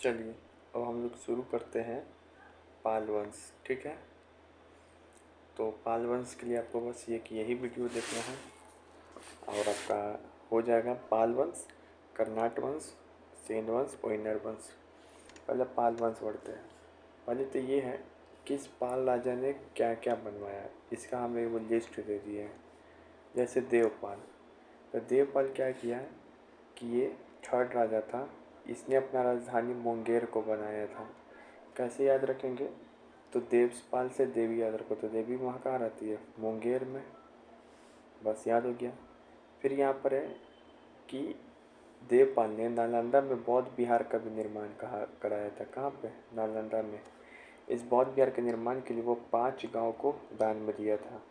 चलिए अब हम लोग शुरू करते हैं पाल वंश। ठीक है, तो पाल वंश के लिए आपको बस यही वीडियो देखना है और आपका हो जाएगा पाल वंश, कर्नाट वंश, सेन वंश, ओइनर वंश। पहले पाल वंश बढ़ते हैं। पहले तो ये है कि इस पाल राजा ने क्या क्या बनवाया, इसका हमें वो लिस्ट दे दी है। जैसे देवपाल, तो देवपाल क्या किया है कि ये थर्ड राजा था, इसने अपना राजधानी मुंगेर को बनाया था। कैसे याद रखेंगे, तो देवपाल से देवी याद रखो, तो देवी वहाँ कहाँ रहती है, मुंगेर में, बस याद हो गया। फिर यहाँ पर है कि देवपाल ने नालंदा में बौद्ध विहार का भी निर्माण कराया था। कहाँ पे, नालंदा में। इस बौद्ध विहार के निर्माण के लिए वो 5 गांव को दान में दिया था।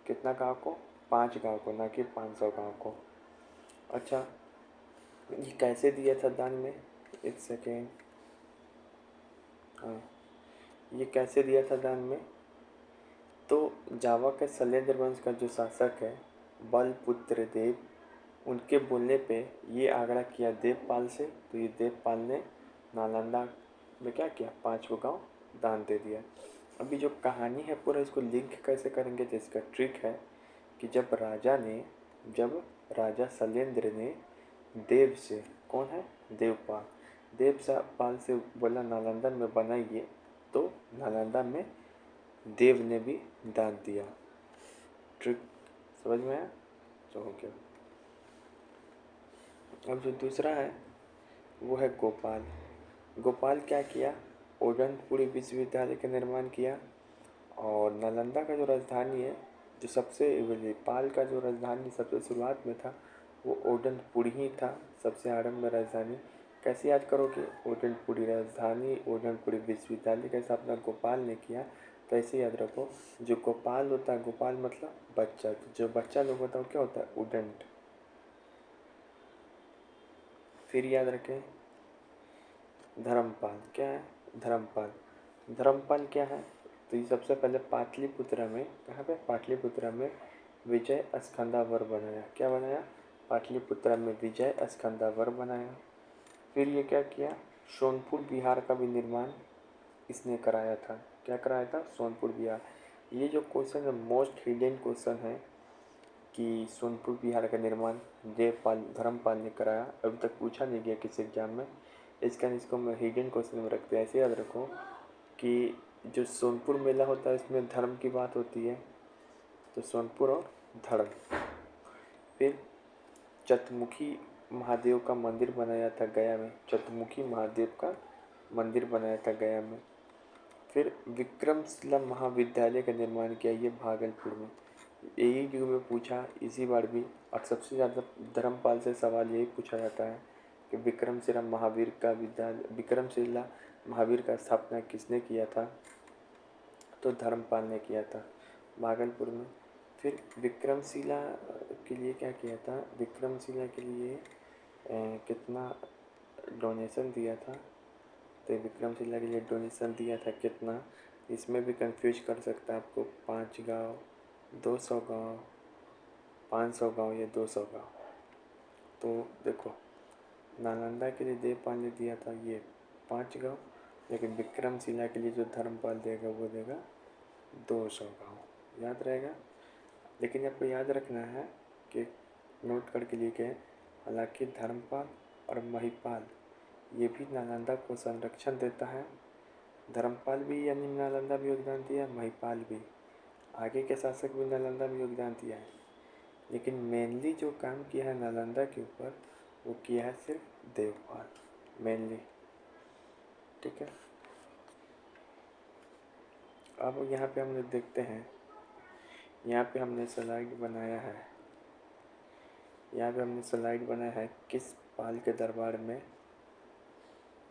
कितना गांव को, 5 गांव को, ना कि 500 गांव को। अच्छा, ये कैसे दिया था दान में, एक सेकेंड। हाँ, ये कैसे दिया था दान में, तो जावा के शैलेंद्र वंश का जो शासक है बलपुत्र देव, उनके बोलने पे ये आग्रह किया देवपाल से, तो ये देवपाल ने नालंदा में क्या किया, 5 को गाँव दान दे दिया। अभी जो कहानी है पूरा, इसको लिंक कैसे करेंगे, तो इसका ट्रिक है कि जब राजा शैलेंद्र ने देव से, कौन है, देवपाल, देवपाल से बोला नालंदा में बनाइए, तो नालंदा में देव ने भी दान दिया। ट्रिक समझ में आया, तो हो गया। अब जो दूसरा है वो है गोपाल। गोपाल क्या किया, ओडनपुरी विश्वविद्यालय का निर्माण किया। और नालंदा का जो राजधानी है, जो सबसे पाल का जो राजधानी सबसे शुरुआत में था, वो ओडनपुरी ही था, सबसे आरंभ में राजधानी। कैसे याद करोगे, ओडनपुरी राजधानी, ओडनपुरी विश्वविद्यालय का स्थापना गोपाल ने किया, तो ऐसे याद रखो। जो गोपाल होता है, गोपाल मतलब बच्चा, जो बच्चा लोग होता है वो क्या होता है, उडंट। फिर याद रखें धर्मपाल, क्या है, धर्मपाल। धर्मपाल क्या है, तो ये सबसे पहले पाटलिपुत्रा में, कहाँ पे, पाटलिपुत्रा में विजय स्कंदावर बनाया। क्या बनाया, पाटलिपुत्रा में विजय स्कंदावर बनाया। फिर ये क्या किया, सोनपुर बिहार का भी निर्माण इसने कराया था। क्या कराया था, सोनपुर बिहार। ये जो क्वेश्चन है मोस्ट हिडन क्वेश्चन है कि सोनपुर बिहार का निर्माण देवपाल, धर्मपाल ने कराया। अभी तक पूछा नहीं गया किसी एग्जाम में, इसको मैं हिडन क्वेश्चन में रखते हैं। ऐसे याद रखो कि जो सोनपुर मेला होता है इसमें धर्म की बात होती है, तो सोनपुर और धर्म। फिर चतुर्मुखी महादेव का मंदिर बनाया था गया में, चतुर्मुखी महादेव का मंदिर बनाया था गया में। फिर विक्रमशिला महाविद्यालय का निर्माण किया, ये भागलपुर में। यही जो में पूछा इसी बार भी, और सबसे ज़्यादा धर्मपाल से सवाल यही पूछा जाता है कि विक्रमशिला महावीर का स्थापना किसने किया था, तो धर्मपाल ने किया था, भागलपुर में। फिर विक्रमशिला के लिए क्या किया था, विक्रमशिला के लिए कितना डोनेशन दिया था, तो विक्रमशिला के लिए डोनेशन दिया था कितना, इसमें भी कंफ्यूज कर सकता है आपको। 5 गाँव, 200 गाँव, 500 गाँव या 200 गाँव। तो देखो, नालंदा के लिए देवपाल ने दिया था ये 5 गाँव, लेकिन विक्रमशिला के लिए जो धर्मपाल देगा वो देगा 200 गाँव। याद रहेगा, लेकिन आपको याद रखना है कि नोट करके लिखे, हालांकि धर्मपाल और महिपाल ये भी नालंदा को संरक्षण देता है। धर्मपाल भी यानी नालंदा भी योगदान दिया, महिपाल भी, आगे के शासक भी नालंदा में योगदान दिया है, लेकिन मेनली जो काम किया है नालंदा के ऊपर वो किया है सिर्फ देवपाल मेनली। ठीक है, अब यहाँ पे हम लोग देखते हैं, यहाँ पे हमने स्लाइड बनाया है, यहाँ पे हमने स्लाइड बनाया है किस पाल के दरबार में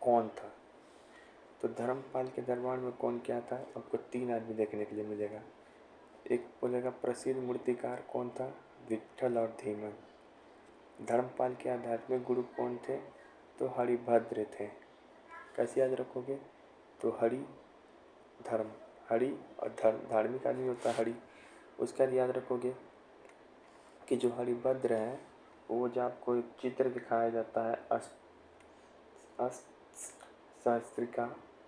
कौन था। तो धर्मपाल के दरबार में कौन क्या था, आपको 3 आदमी देखने के लिए मिलेगा। एक बोलेगा प्रसिद्ध मूर्तिकार कौन था, विट्ठल और धीमन। धर्मपाल के आध्यात्मिक गुरु कौन थे, तो हरिभद्र थे। कैसे याद रखोगे, तो हरि और धर्म, धार्मिक आदमी होता है हरि, उसका याद रखोगे कि जो हरिभद्र है वो जब आपको एक चित्र दिखाया जाता है सहस्त्रिका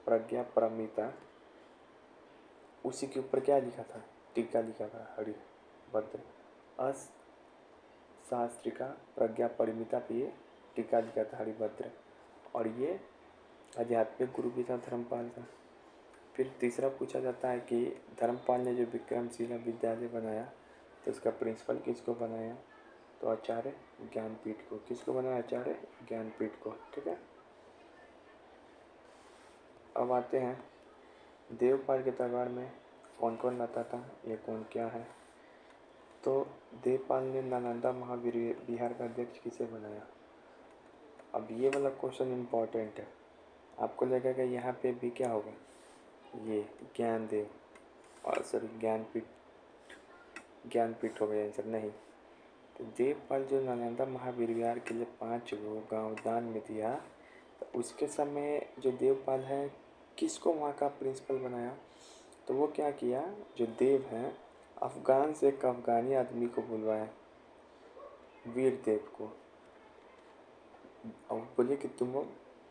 प्रज्ञा परमिता, उसी के ऊपर क्या लिखा था, टीका लिखा था हरिभद्र। सहस्त्रिका प्रज्ञा परिमिता पे ये टीका लिखा था हरिभद्र, और ये आध्यात्मिक गुरु भी था धर्मपाल का। फिर तीसरा पूछा जाता है कि धर्मपाल ने जो विक्रमशिला विद्यालय बनाया तो उसका प्रिंसिपल किसको बनाया, तो आचार्य ज्ञानपीठ को। किसको बनाया, आचार्य ज्ञानपीठ को। ठीक है, अब आते हैं देवपाल के दरबार में कौन कौन रहता था, ये कौन क्या है। तो देवपाल ने नालंदा महाविहार का अध्यक्ष किसे बनाया। अब ये वाला क्वेश्चन इम्पोर्टेंट है, आपको लगेगा यहाँ पे भी क्या होगा, ये ज्ञानदेव और सॉरी ज्ञानपीठ हो गया आंसर, नहीं। तो देवपाल जो नालंदा महाविहार के लिए 5 गाँव दान में दिया, तो उसके समय जो देवपाल है किसको वहाँ का प्रिंसिपल बनाया, तो वो क्या किया, जो देव हैं अफ़गान से एक अफ़गानी आदमी को बुलवाया, वीर देव को, और बोले कि तुम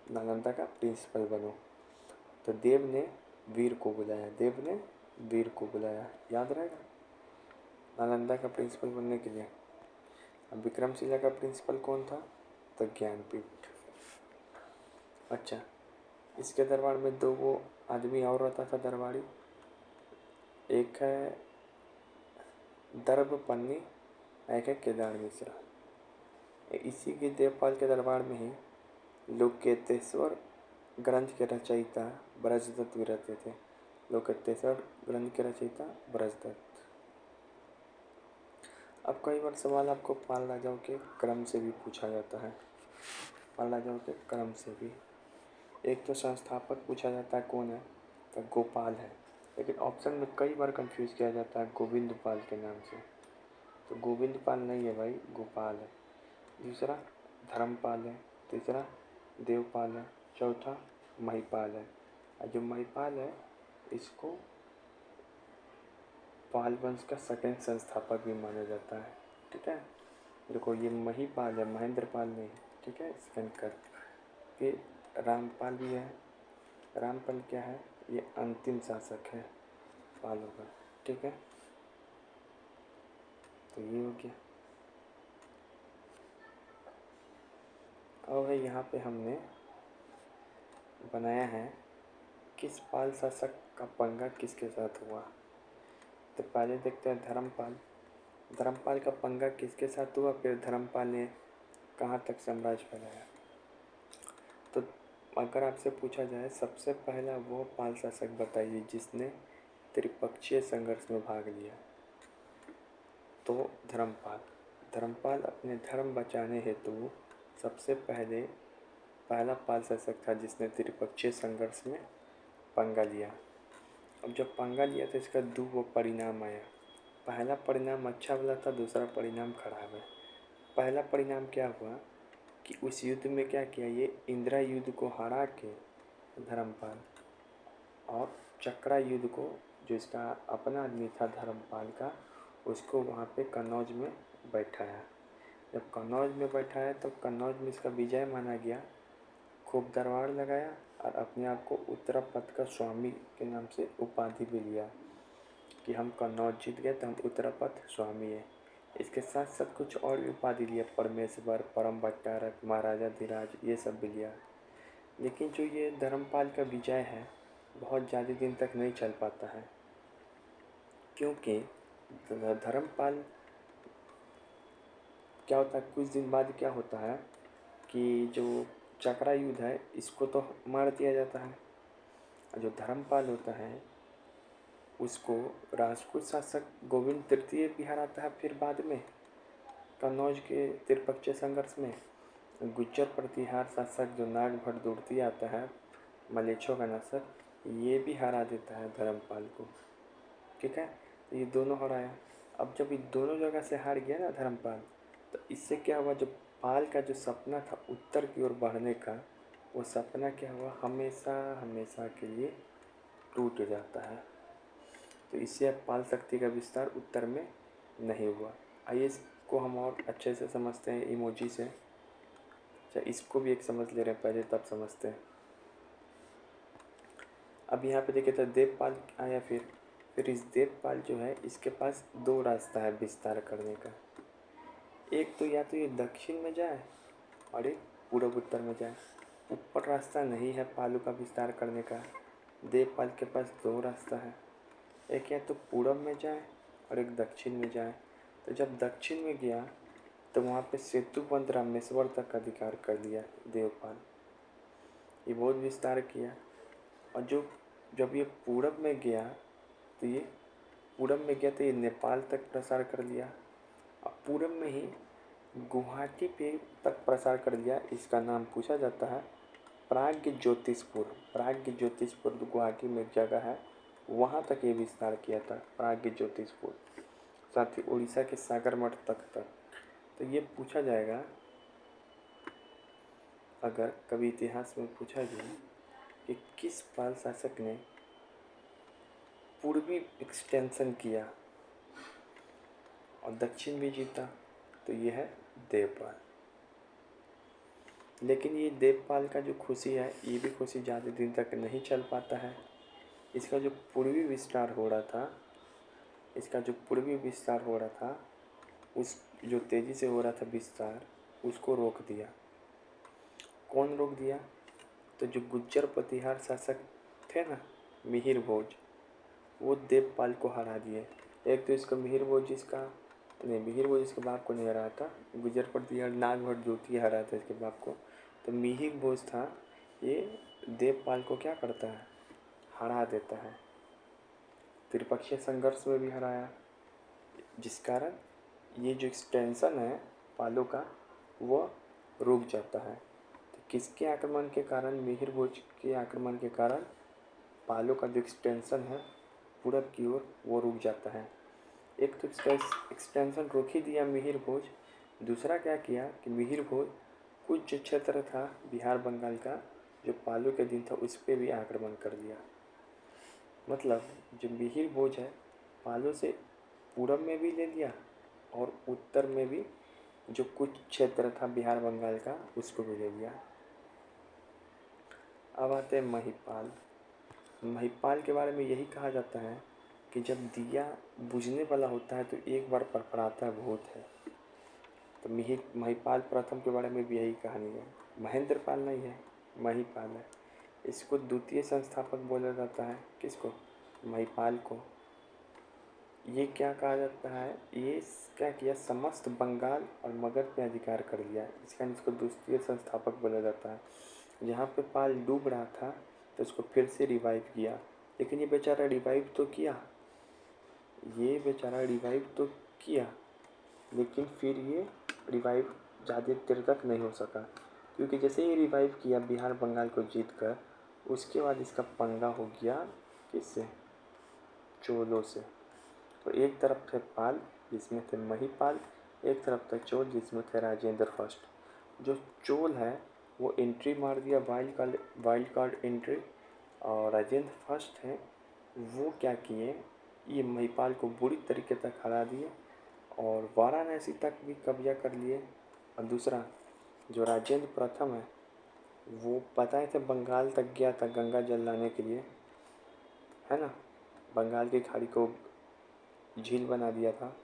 नालंदा का प्रिंसिपल बनो। तो देव ने वीर को बुलाया, देव ने वीर को बुलाया, याद रहेगा, नालंदा का प्रिंसिपल बनने के लिए। अब विक्रमशिला का प्रिंसिपल कौन था, तो ज्ञानपीठ। अच्छा, इसके दरबार में 2 वो आदमी और रहता था दरबारी, एक है दर्भपन्नी, एक है केदार मिश्रा। इसी के देवपाल के दरबार में ही लोकेतेश्वर ग्रंथ के रचयिता ब्रजदत्त भी रहते थे। लोकेतेश्वर ग्रंथ के रचयिता ब्रजदत्त। अब कई बार सवाल आपको पाल राजाओं के क्रम से भी पूछा जाता है, पाल राजाओं के क्रम से भी। एक तो संस्थापक पूछा जाता है कौन है, तो गोपाल है, लेकिन ऑप्शन में कई बार कंफ्यूज किया जाता है गोविंद पाल के नाम से, तो गोविंद पाल नहीं है भाई, गोपाल है। दूसरा धर्मपाल है, तीसरा देवपाल है, चौथा महिपाल है। और जो महिपाल है इसको पाल वंश का सेकंड संस्थापक भी माना जाता है। ठीक है, देखो ये महिपाल है, महेंद्र पाल नहीं। ठीक है, सेकंड कर। फिर रामपाल भी है, रामपाल क्या है, ये अंतिम शासक है पालों का। ठीक है, तो ये हो गया। और यहाँ पे हमने बनाया है किस पाल शासक का पंगा किसके साथ हुआ। तो पहले देखते हैं धर्मपाल। धर्मपाल का पंगा किसके साथ हुआ, फिर धर्मपाल ने कहाँ तक साम्राज्य फैलाया। तो अगर आपसे पूछा जाए सबसे पहला वो पाल शासक बताइए जिसने त्रिपक्षीय संघर्ष में भाग लिया, तो धर्मपाल। धर्मपाल अपने धर्म बचाने हेतु सबसे पहला पाल शासक था जिसने त्रिपक्षीय संघर्ष में पंगा लिया। अब जब पंगा लिया तो इसका 2 परिणाम आया। पहला परिणाम अच्छा वाला था, दूसरा परिणाम खराब है। पहला परिणाम क्या हुआ कि उस युद्ध में क्या किया, ये इंदिरा युद्ध को हरा के धर्मपाल, और चक्रा युद्ध को जो इसका अपना आदमी था धर्मपाल का, उसको वहाँ पे कन्नौज में बैठाया। जब कन्नौज में बैठाया तो कन्नौज में इसका विजय माना गया, खूब दरबार लगाया और अपने आप को उत्तरापथ का स्वामी के नाम से उपाधि भी लिया कि हम कन्नौज जीत गए तो हम उत्तरापथ स्वामी है। इसके साथ साथ कुछ और भी उपाधि लिया, परमेश्वर, परम भट्टारक, महाराजा धीराज, ये सब भी लिया। लेकिन जो ये धर्मपाल का विजय है बहुत ज़्यादा दिन तक नहीं चल पाता है, क्योंकि धर्मपाल क्या होता है, कुछ दिन बाद क्या होता है कि जो चक्रा युद्ध है इसको तो मार दिया जाता है। जो धर्मपाल होता है उसको राजपूत शासक गोविंद तृतीय भी हराता है। फिर बाद में कन्नौज के त्रिपक्षीय संघर्ष में गुज्जर प्रतिहार शासक जो नागभट्ट दुर्ती आता है, मलेच्छों का नासक, ये भी हरा देता है धर्मपाल को। ठीक है, तो ये दोनों हराया। अब जब ये दोनों जगह से हार गया ना धर्मपाल, तो इससे क्या हुआ, जो पाल का जो सपना था उत्तर की ओर बढ़ने का, वो सपना क्या हुआ, हमेशा हमेशा के लिए टूट जाता है। तो इससे अब पाल शक्ति का विस्तार उत्तर में नहीं हुआ। आइए इसको हम और अच्छे से समझते हैं इमोजी से। अच्छा, इसको भी एक समझ ले रहे हैं पहले, तब समझते हैं। अब यहाँ पे देखिए तो देवपाल आया, फिर इस देवपाल जो है इसके पास दो रास्ता है विस्तार करने का। एक तो या तो ये दक्षिण में जाए और एक पूर्व उत्तर में जाए। ऊपर रास्ता नहीं है पालू का विस्तार करने का। देवपाल के पास दो रास्ता है, एक या तो पूर्व में जाए और एक दक्षिण में जाए। तो जब दक्षिण में गया तो वहाँ पे सेतुबंध रामेश्वर तक अधिकार कर लिया देवपाल। ये बहुत विस्तार किया। और जब ये पूरब में गया तो ये नेपाल तक प्रसार कर लिया। और पूरब में ही गुवाहाटी पे तक प्रसार कर लिया। इसका नाम पूछा जाता है प्राग्ञ ज्योतिषपुर। प्राग्ञ ज्योतिषपुर गुवाहाटी में एक जगह है, वहाँ तक ये विस्तार किया था प्राग्ञ ज्योतिषपुर। साथ ही उड़ीसा के सागरमठ तक। तो ये पूछा जाएगा, अगर कभी इतिहास में पूछा गया कि किस पाल शासक ने पूर्वी एक्सटेंशन किया और दक्षिण भी जीता, तो ये है देवपाल। लेकिन ये देवपाल का जो खुशी है, ये भी खुशी ज़्यादा दिन तक नहीं चल पाता है। इसका जो पूर्वी विस्तार हो रहा था, उस जो तेज़ी से हो रहा था विस्तार, उसको रोक दिया। कौन रोक दिया? तो जो गुज्जर प्रतिहार शासक थे ना, मिहिर भोज, वो देवपाल को हरा दिए। एक तो इसका मिहिर भोज इसके बाप को नहीं हराया था, गुज्जर प्रतिहार नागभट्ट ज्योति हराया था इसके बाप को। तो मिहिर भोज था, ये देवपाल को क्या करता है, हरा देता है। त्रिपक्षीय संघर्ष में भी हराया, जिस कारण ये जो एक्सटेंशन है पालों का वो रुक जाता है। तो किसके आक्रमण के कारण? मिहिर भोज के आक्रमण के कारण पालों का जो एक्सटेंशन है पूरब की ओर वो रुक जाता है। एक तो एक्सटेंशन रोक ही दिया मिहिर भोज, दूसरा क्या किया कि मिहिर भोज कुछ जो क्षेत्र था बिहार बंगाल का जो पालों के दिन था उस पर भी आक्रमण कर दिया। मतलब जो मिहिर भोज है पालों से पूरब में भी ले लिया और उत्तर में भी जो कुछ क्षेत्र था बिहार बंगाल का उसको भी ले लिया। अब आते हैं महिपाल। महिपाल के बारे में यही कहा जाता है कि जब दिया बुझने वाला होता है तो एक बार फड़फड़ाता बहुत है। तो महिपाल प्रथम के बारे में भी यही कहानी है। महेंद्रपाल नहीं है, महिपाल है। इसको द्वितीय संस्थापक बोला जाता है। किसको? महिपाल को। ये क्या कहा जाता है, ये क्या किया, समस्त बंगाल और मगध पे अधिकार कर लिया, इसका इसको द्वितीय संस्थापक बोला जाता है। जहाँ पे पाल डूब रहा था तो उसको फिर से रिवाइव किया। लेकिन ये बेचारा रिवाइव तो किया, लेकिन फिर ये रिवाइव ज़्यादा देर तक नहीं हो सका, क्योंकि जैसे ही रिवाइव किया बिहार बंगाल को जीत कर, उसके बाद इसका पंगा हो गया किससे? चोलों से। तो एक तरफ थे पाल जिसमें थे महिपाल, एक तरफ थे चोल जिसमें थे राजेंद्र फर्स्ट। जो चोल है वो एंट्री मार दिया, वाइल्ड कार्ड एंट्री, और राजेंद्र फर्स्ट हैं वो क्या किए, ये महिपाल को बुरी तरीके तक हरा दिए और वाराणसी तक भी कब्जा कर लिए। और दूसरा जो राजेंद्र प्रथम है वो बताए थे बंगाल तक गया था गंगा जल लाने के लिए, है ना, बंगाल की खाड़ी को झील बना दिया था।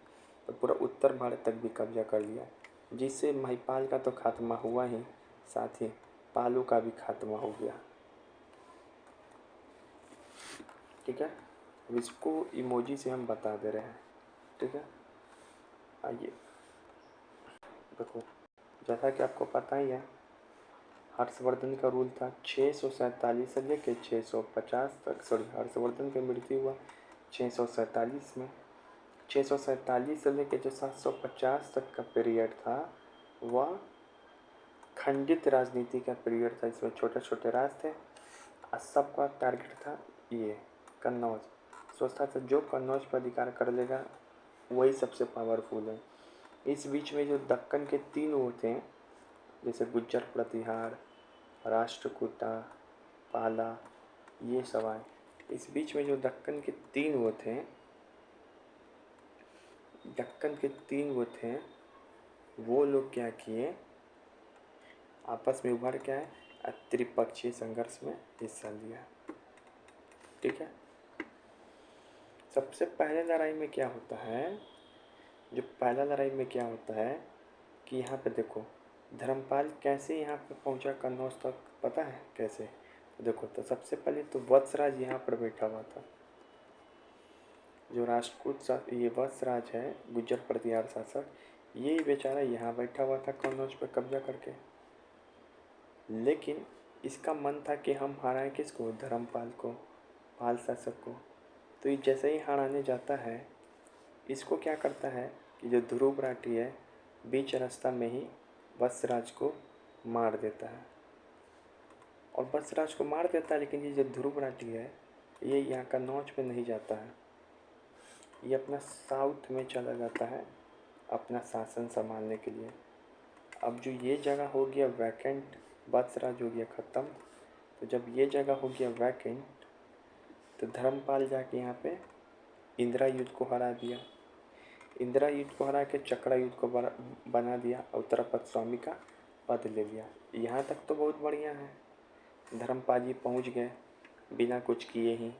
तो पूरा उत्तर भारत तक भी कब्जा कर लिया, जिससे महिपाल का तो खात्मा हुआ ही, साथ ही पालू का भी खात्मा हो गया। ठीक है, अब इसको इमोजी से हम बता दे रहे हैं। ठीक है, आइए देखो, जैसा कि आपको पता ही है हर्षवर्धन का रूल था 647 से लेकर 650 तक। हर्षवर्धन की मृत्यु हुआ 647 में। 647 से लेकर जो 750 तक का पीरियड था वह खंडित राजनीति का पीरियड था। इसमें छोटे छोटे राज थे और सबका टारगेट था ये कन्नौज। सोचता था जो कन्नौज पर अधिकार कर लेगा वही सबसे पावरफुल है। इस बीच में जो दक्कन के 3 वो थे, जैसे गुज्जर प्रतिहार, राष्ट्रकूटा, पाला, ये सब आए। इस बीच में जो दक्कन के 3 वो थे वो लोग क्या किए, आपस में उभर के आए, त्रिपक्षीय संघर्ष में हिस्सा लिया। ठीक है। सबसे पहले लड़ाई में क्या होता है, जो पहला लड़ाई में क्या होता है कि यहाँ पे देखो धर्मपाल कैसे यहाँ पे पहुँचा कन्नौज तक, पता है कैसे? देखो तो सबसे पहले तो वत्सराज यहाँ पर बैठा हुआ था। जो राष्ट्रकूट ये वत्सराज है, गुज्जर प्रतिहार शासक, ये बेचारा यहाँ बैठा हुआ था कन्नौज पर कब्जा करके। लेकिन इसका मन था कि हम हराएं किसको? धर्मपाल को, पाल शासक को। तो ये जैसे ही हराने जाता है, इसको क्या करता है कि जो ध्रुव राठी है बीच रास्ता में ही वत्सराज को मार देता है। और वत्सराज को मार देता है, लेकिन ये जो ध्रुव राठी है ये यहाँ कन्नौज पे नहीं जाता है, ये अपना साउथ में चला जाता है अपना शासन संभालने के लिए। अब जो ये जगह हो गया वैकेंट, वत्सराज हो गया ख़त्म। तो जब ये जगह हो गया वैकेंट, तो धर्मपाल जाके यहाँ पे इंदिरा युद्ध को हरा दिया। इंदिरा युद्ध को हरा के चक्रा युद्ध को बना दिया, उत्तरापद स्वामी का पद ले लिया। यहाँ तक तो बहुत बढ़िया है। धर्मपाल जी पहुँच गए बिना कुछ किए ही,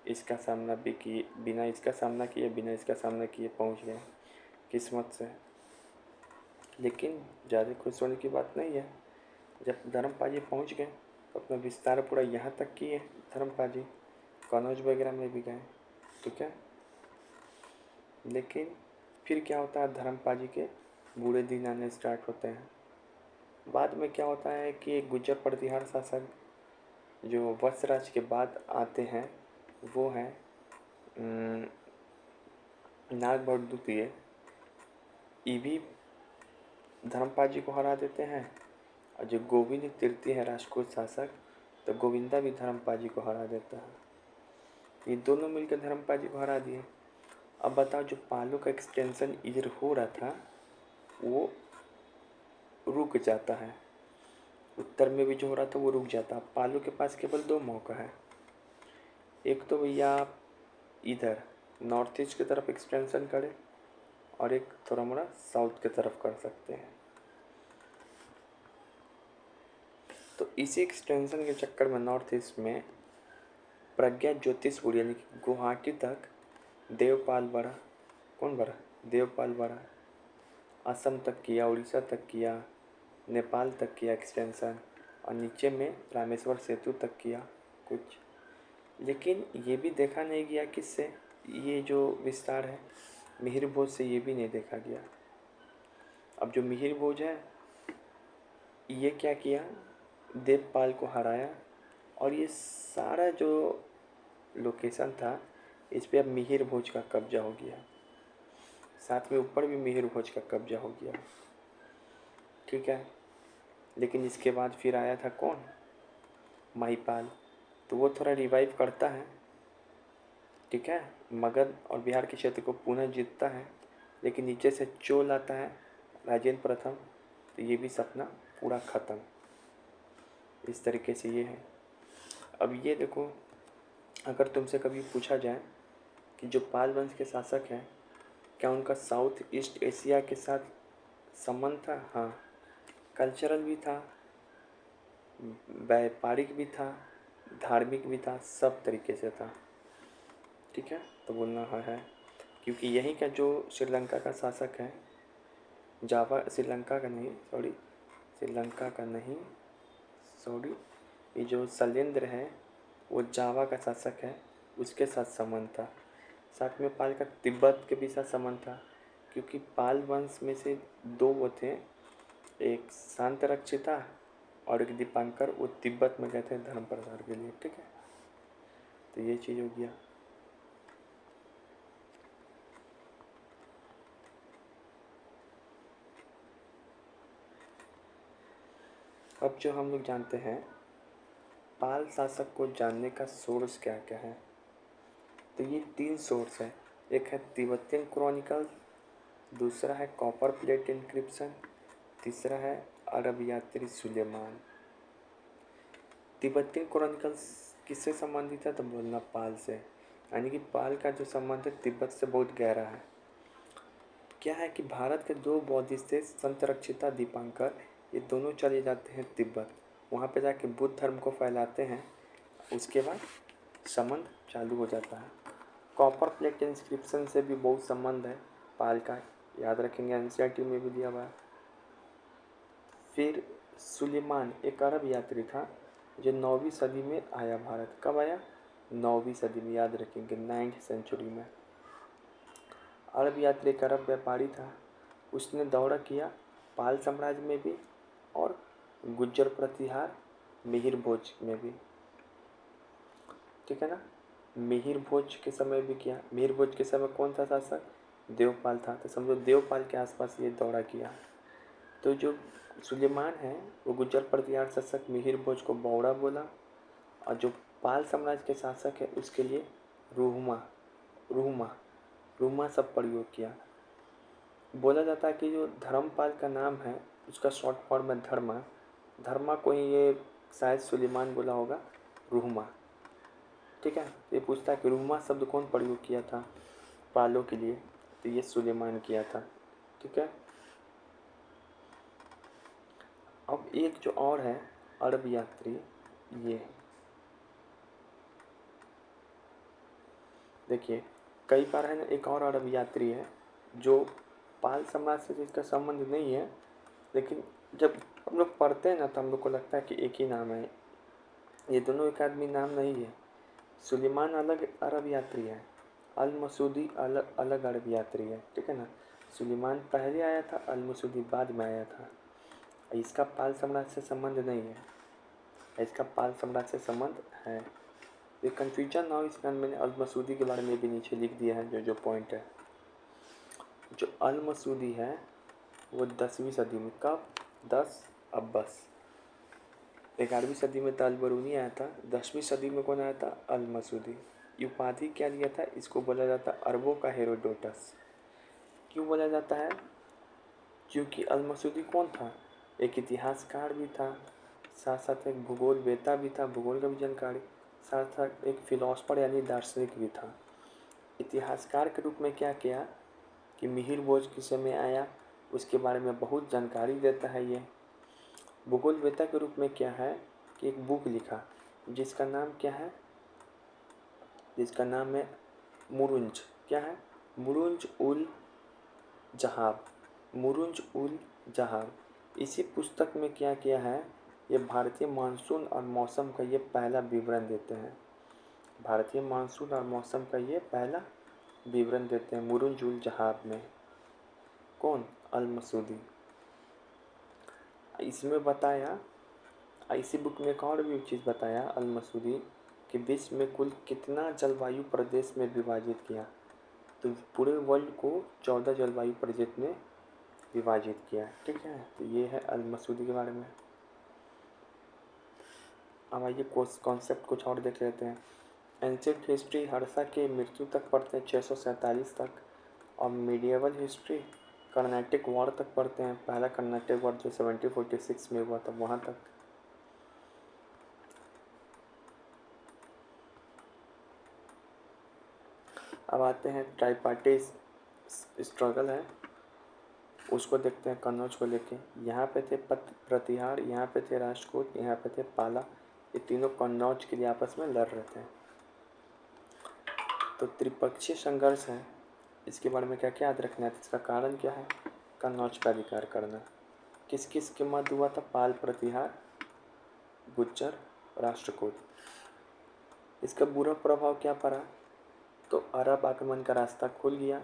इसका सामना भी किए, बिना इसका सामना किए, बिना इसका सामना किए पहुँच गए किस्मत से। लेकिन ज़्यादा खुश होने की बात नहीं है। जब धर्मपाल जी पहुँच गए तो अपना विस्तार पूरा यहाँ तक किए धर्मपाल जी, कन्नौज वगैरह में भी गए, ठीक है। लेकिन फिर क्या होता है, धर्मपाल जी के बुरे दिन आने स्टार्ट होते हैं। बाद में क्या होता है कि एक गुज्जर प्रतिहार शासक जो वत्सराज के बाद आते हैं, वो हैं नागभट्ट द्वितीय। ये भी धर्मपाल जी को हरा देते हैं। और जो गोविंद तृतीय है राष्ट्रकूट शासक, तो गोविंदा भी धर्मपाल जी को हरा देता है। ये दोनों मिलकर धर्मपाल जी को हरा दिए। अब बताओ, जो पालों का एक्सटेंशन इधर हो रहा था वो रुक जाता है, उत्तर में भी जो हो रहा था वो रुक जाता है। पालों के पास केवल दो मौका है, एक तो भैया आप इधर नॉर्थ ईस्ट की तरफ एक्सटेंशन करें, और एक थोड़ा मोड़ा साउथ की तरफ कर सकते हैं। तो इसी एक्सटेंशन के चक्कर में नॉर्थ ईस्ट में प्रज्ञा ज्योतिषपुर यानी कि गुवाहाटी तक देवपाल बढ़ा। कौन बढ़ा? देवपाल बढ़ा। असम तक किया, उड़ीसा तक किया, नेपाल तक किया एक्सटेंशन, और नीचे में रामेश्वर सेतु तक किया कुछ। लेकिन ये भी देखा नहीं गया किससे, ये जो विस्तार है मिहिर भोज से, ये भी नहीं देखा गया। अब जो मिहिर भोज है ये क्या किया, देवपाल को हराया, और ये सारा जो लोकेशन था इस पे अब मिहिर भोज का कब्जा हो गया। साथ में ऊपर भी मिहिर भोज का कब्जा हो गया, ठीक है। लेकिन इसके बाद फिर आया था कौन? महिपाल। तो वो थोड़ा रिवाइव करता है, ठीक है, मगध और बिहार के क्षेत्र को पुनः जीतता है। लेकिन नीचे से चोल आता है, राजेंद्र प्रथम, तो ये भी सपना पूरा ख़त्म। इस तरीके से ये है। अब ये देखो, अगर तुमसे कभी पूछा जाए कि जो पाल वंश के शासक हैं क्या उनका साउथ ईस्ट एशिया के साथ संबंध था? हाँ, कल्चरल भी था, व्यापारिक भी था, धार्मिक भी था, सब तरीके से था, ठीक है। तो बोलना है क्योंकि यहीं का जो श्रीलंका का शासक है, जावा, श्रीलंका का नहीं, सॉरी, ये जो शैलेंद्र है वो जावा का शासक है, उसके साथ संबंध था। साथ में पाल का तिब्बत के भी साथ संबंध था, क्योंकि पाल वंश में से दो वो थे, एक शांत रक्षिता और एक दीपांकर, वो तिब्बत में गए थे धर्म प्रसार के लिए, ठीक है। तो ये चीज़ हो गया। अब जो हम लोग जानते हैं पाल शासक को जानने का सोर्स क्या क्या है, तो ये 3 सोर्स है। एक है तिब्बतियन क्रॉनिकल, दूसरा है कॉपर प्लेट इंक्रिप्शन, तीसरा है अरब यात्री सुलेमान। तिब्बतियन क्रॉनिकल्स किससे संबंधित है? तो बोलना पाल से, यानी कि पाल का जो संबंध है तिब्बत से बहुत गहरा है। क्या है कि भारत के 2 बौद्धिस्ट थे, संत रक्षिता, दीपांकर, ये दोनों चले जाते हैं तिब्बत, वहाँ पे जाके बुद्ध धर्म को फैलाते हैं। उसके बाद संबंध चालू हो जाता है। कॉपर प्लेट इंस्क्रिप्शन से भी बहुत संबंध है पाल का, याद रखेंगे, एनसीईआरटी में भी दिया हुआ है। फिर सुलेमान एक अरब यात्री था जो 9वीं सदी में आया भारत। कब आया? 9वीं सदी में, याद रखेंगे, 9th सेंचुरी में। अरब यात्री एक अरब व्यापारी था। उसने दौरा किया पाल साम्राज्य में भी और गुज्जर प्रतिहार मिहिर भोज में भी, ठीक है ना। मिहिर भोज के समय भी किया। मिहिर भोज के समय कौन था शासक? देवपाल था। तो समझो देवपाल के आसपास ये दौरा किया। तो जो सुलेमान है वो गुज्जर प्रतिहार शासक मिहिर भोज को बौड़ा बोला, और जो पाल साम्राज्य के शासक है उसके लिए रूहमा रूहमा रूहमा सब प्रयोग किया। बोला जाता है कि जो धर्मपाल का नाम है उसका शॉर्ट फॉर्म है धर्मा। धर्मा को ही ये शायद सुलेमान बोला होगा रूहमा, ठीक है। ये पूछता है कि रूहमा शब्द कौन प्रयोग किया था पालों के लिए, तो ये सुलेमान किया था, ठीक है। अब एक जो और है अरब यात्री, ये देखिए, कई बार है ना एक और अरब यात्री है जो पाल समाज से जिसका संबंध नहीं है, लेकिन जब हम लोग पढ़ते हैं ना तो हम लोग को लगता है कि एक ही नाम है। ये दोनों एक आदमी नाम नहीं है। सुलेमान अलग अरब यात्री है, अल मसूदी अलग अलग अरब यात्री है, ठीक है ना। सुलेमान पहले आया था, अल मसूदी बाद में आया था। इसका पाल साम्राज्य से संबंध नहीं है, इसका पाल साम्राज्य से संबंध है। ये कन्फ्यूजन ना हो इस कारण मैंने अल मसूदी के बारे में भी नीचे लिख दिया है जो जो पॉइंट है। जो अल मसूदी है वो 10वीं सदी में, कब? 10 अब्बस। 11वीं सदी में तो अल बरूनी आया था, 10वीं सदी में कौन आया था? अल मसूदी। ये उपाधि क्या दिया था? इसको बोला जाता है अरबों का हेरोडोटस। क्यों बोला जाता है? क्योंकि अल मसूदी कौन था? एक इतिहासकार भी था, साथ साथ एक भूगोल वेता भी था, भूगोल का भी जानकारी, साथ साथ एक फिलोसफर यानी दार्शनिक भी था। इतिहासकार के रूप में क्या किया कि मिहिर भोज के समय आया, उसके बारे में बहुत जानकारी देता है ये। भूगोल वेता के रूप में क्या है कि एक बुक लिखा जिसका नाम क्या है? जिसका नाम है मुरुंज। क्या है? मुरुंज उल जहाब। मुरुंज उल जहाब। इसी पुस्तक में क्या किया है, ये भारतीय मानसून और मौसम का ये पहला विवरण देते हैं। भारतीय मानसून और मौसम का ये पहला विवरण देते हैं मुरुंज उल जहाब में। कौन? अल मसूदी। इसमें बताया, इसी बुक में एक और भी चीज़ बताया अल मसूदी कि विश्व में कुल कितना जलवायु प्रदेश में विभाजित किया। तो पूरे वर्ल्ड को 14 जलवायु प्रदेश में विभाजित किया, ठीक है। तो ये है अल मसूदी के बारे में। अब आइए कॉन्सेप्ट कुछ और देख लेते हैं। एंशिएंट हिस्ट्री हर्षा के मृत्यु तक पढ़ते हैं 647 तक, और मीडिएवल हिस्ट्री कर्नाटिक वॉर तक पढ़ते हैं। पहला कर्नाटिक वॉर जो 1746 में हुआ था वहाँ तक। अब आते हैं ट्राइपार्टी स्ट्रगल है उसको देखते हैं कन्नौज को लेके। यहाँ पे थे प्रतिहार, यहाँ पे थे राष्ट्रकूट, यहाँ पे थे पाला। ये तीनों कन्नौज के लिए आपस में लड़ रहे थे। तो त्रिपक्षीय संघर्ष है, इसके बारे में क्या क्या याद रखना है? इसका कारण क्या है? कन्नौज का अधिकार करना। किस किस के मध्य हुआ था? पाल प्रतिहार, गुज्जर, राष्ट्रकूट। इसका बुरा प्रभाव क्या पड़ा? तो अरब आक्रमण का रास्ता खुल गया,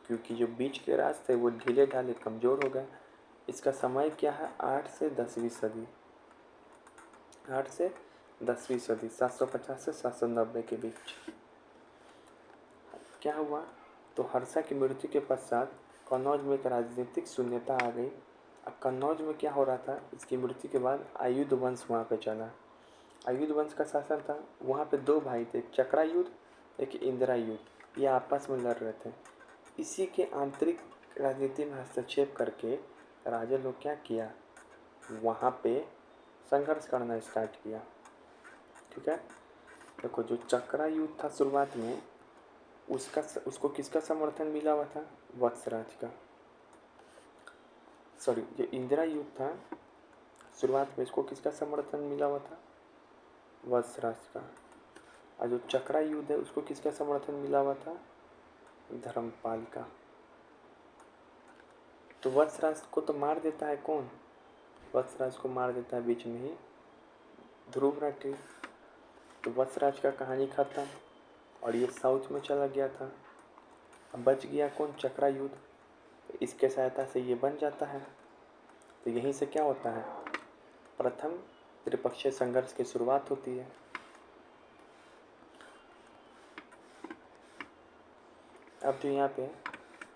क्योंकि जो बीच के रास्ते वो ढीले ढाले कमज़ोर हो गए। इसका समय क्या है? 8 से 10वीं सदी। 8 से 10वीं सदी, 750 से 790 के बीच। क्या हुआ? तो हर्षा की मृत्यु के पश्चात कन्नौज में एक राजनीतिक शून्यता आ गई। अब कन्नौज में क्या हो रहा था? इसकी मृत्यु के बाद आयुध वंश वहाँ पे चला। आयुध वंश का शासन था। वहाँ पे दो भाई थे, एक चक्रा युद्ध, एक इंदिरा युद्ध। ये आपस में लड़ रहे थे। इसी के आंतरिक राजनीति में हस्तक्षेप करके राजा लोग क्या किया, वहाँ पे संघर्ष करना स्टार्ट किया, ठीक है। देखो, जो चक्रा युद्ध था शुरुआत में, उसको किसका समर्थन मिला हुआ था? वत्सराज का। सॉरी, जो इंदिरा युद्ध था शुरुआत में, इसको किसका समर्थन मिला हुआ था? वत्सराज का। और जो चक्रा युद्ध है उसको किसका समर्थन मिला हुआ था? धर्मपाल का। तो वत्सराज को तो मार देता है कौन? वत्सराज को मार देता है बीच में ही ध्रुव राठी। तो वत्सराज का कहानी खत्म और ये साउथ में चला गया था। अब बच गया कौन? चक्रा युद्ध। तो इसके सहायता से ये बन जाता है। तो यहीं से क्या होता है? प्रथम त्रिपक्षीय संघर्ष की शुरुआत होती है। अब जो यहाँ पे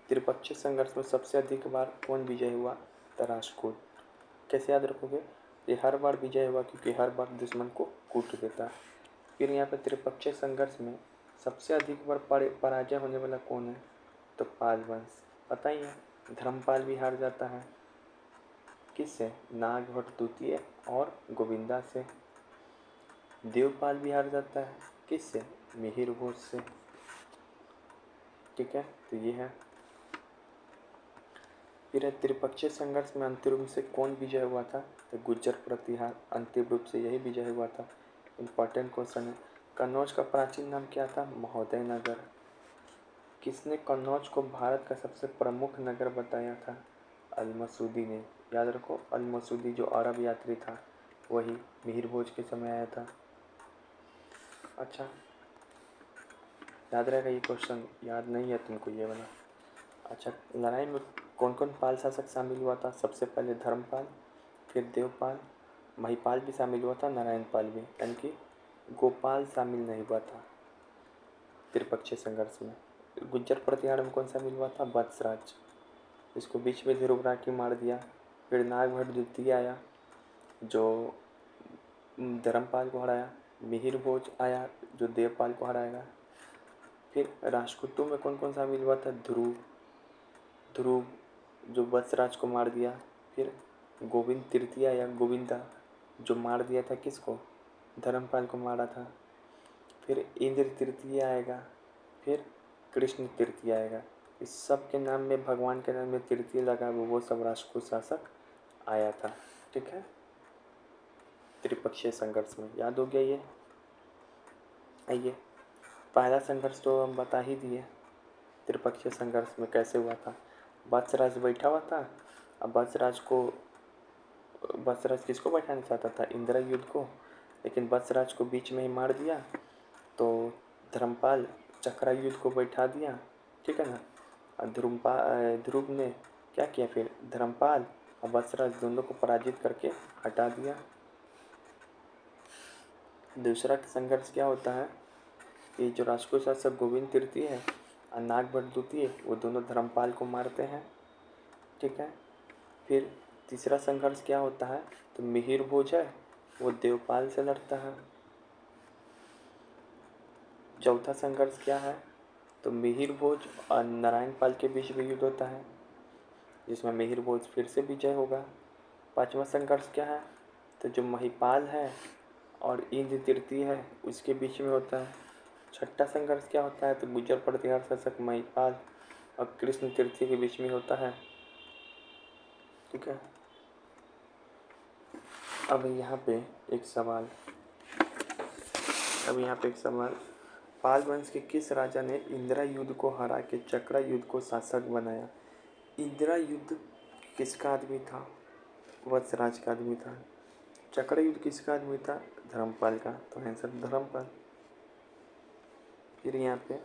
त्रिपक्षीय संघर्ष में सबसे अधिक बार कौन विजय हुआ? तो राष्ट्रकूट। कैसे याद रखोगे? ये हर बार विजय हुआ क्योंकि हर बार दुश्मन को कूट देता है। फिर यहाँ पे त्रिपक्षीय संघर्ष में सबसे अधिक बार पराजय होने वाला कौन है? तो पाल वंश। पता ही है, धर्मपाल भी हार जाता है। किससे? नागभट्ट द्वितीय और गोविंदा से। देवपाल भी हार जाता है। किससे? मिहिर भोज से। ठीक है, तो ये है। फिर त्रिपक्षीय संघर्ष में अंतिम रूप से कौन विजय हुआ था? तो गुर्जर प्रतिहार अंतिम रूप से यही विजय हुआ था। इम्पोर्टेंट क्वेश्चन है। कन्नौज का प्राचीन नाम क्या था? महोदय नगर। किसने कन्नौज को भारत का सबसे प्रमुख नगर बताया था? अल-मसूदी ने। याद रखो, अल-मसूदी जो अरब यात्री था वही मिहिर भोज के समय आया था। अच्छा, याद रहेगा ये क्वेश्चन? याद नहीं है तुमको ये वाला? अच्छा, लड़ाई में कौन कौन पाल शासक शामिल हुआ था? सबसे पहले धर्मपाल, फिर देवपाल, महिपाल भी शामिल हुआ था, नारायणपाल भी, यानी कि गोपाल शामिल नहीं हुआ था त्रिपक्षीय संघर्ष में। गुज्जर प्रतिहार में कौन शामिल हुआ था? वत्सराज। इसको बीच में ध्रुव राठी मार दिया। फिर नागभट्ट द्वितीय आया जो धर्मपाल को हराया। मिहिर भोज आया जो देवपाल को हराएगा। फिर राष्ट्रकूटों में कौन कौन शामिल हुआ था? ध्रुव जो वत्सराज को मार दिया। फिर गोविंद तृतीय या गोविंदा जो मार दिया था किसको? धर्मपाल को मारा था। फिर इंद्र तृतीय आएगा। फिर कृष्ण तृतीय आएगा। इस सब के नाम में, भगवान के नाम में तृतीय लगा वो सब राष्ट्रकूट शासक आया था। ठीक है, त्रिपक्षीय संघर्ष में। याद हो गया ये? आइए, पहला संघर्ष तो हम बता ही दिए। त्रिपक्षीय संघर्ष में कैसे हुआ था? वत्सराज बैठा हुआ था। अब वत्सराज किसको बैठाना चाहता था? इंद्रयुध को। लेकिन वत्सराज को बीच में ही मार दिया तो धर्मपाल चक्रायुध को बैठा दिया। ठीक है ना? और ध्रुव ने क्या किया? फिर धर्मपाल और वत्सराज दोनों को पराजित करके हटा दिया। दूसरा संघर्ष क्या होता है? ये जो राष्ट्रकूट शासक गोविंद तृतीय है और नागभट्ट द्वितीय, वो दोनों धर्मपाल को मारते हैं। ठीक है, फिर तीसरा संघर्ष क्या होता है? तो मिहिर भोज है वो देवपाल से लड़ता है। चौथा संघर्ष क्या है? तो मिहिर भोज और नारायणपाल के बीच में युद्ध होता है जिसमें मिहिर भोज फिर से विजय होगा। पांचवा संघर्ष क्या है? तो जो महिपाल है और इंद्र तृतीय है उसके बीच में होता है। छठा संघर्ष क्या होता है? तो गुर्जर प्रतिहार शासक महिपाल और कृष्ण तृतीय के बीच में होता है। ठीक है, अब यहाँ पे एक सवाल पाल वंश के किस राजा ने इंदिरा युद्ध को हरा के चक्रा युद्ध को शासक बनाया? इंदिरा युद्ध किसका आदमी था? वत्सराज का आदमी था। चक्र युद्ध किसका आदमी था? धर्मपाल का। तो आंसर धर्मपाल। फिर यहाँ पे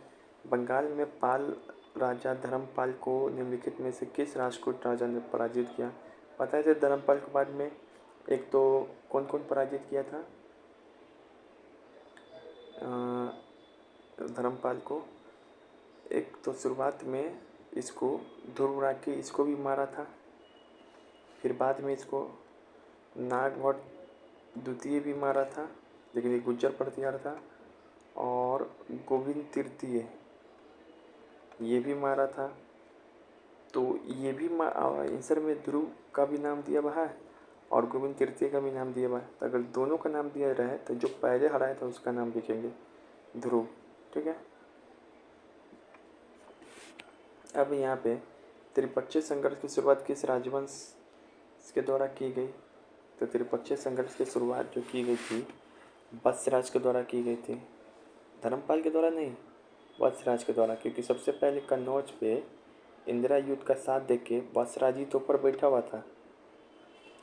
बंगाल में पाल राजा धर्मपाल को निम्नलिखित में से किस राष्ट्रकूट राजा ने पराजित किया? पता है धर्मपाल के बाद में एक तो कौन कौन पराजित किया था धर्मपाल को? एक तो शुरुआत में इसको ध्रुव राठी इसको भी मारा था। फिर बाद में इसको नागभट्ट द्वितीय भी मारा था लेकिन ये गुर्जर प्रतिहार था। और गोविंद तृतीय ये भी मारा था। तो ये भी आंसर में ध्रुव का भी नाम दिया हुआ है और गोविंद तृतीय का भी नाम दिया हुआ है। तो अगर दोनों का नाम दिया रहे तो जो पहले हराया था उसका नाम लिखेंगे ध्रुव। ठीक है, अब यहाँ पे त्रिपक्षीय संघर्ष की शुरुआत किस राजवंश के द्वारा की गई? तो त्रिपक्षीय संघर्ष की शुरुआत जो की गई थी वत्सराज के द्वारा की गई थी। धर्मपाल के द्वारा नहीं, वत्सराज के द्वारा, क्योंकि सबसे पहले कन्नौज पे इंदिरा युद्ध का साथ देख के वत्सराज ही तो ऊपर बैठा हुआ था।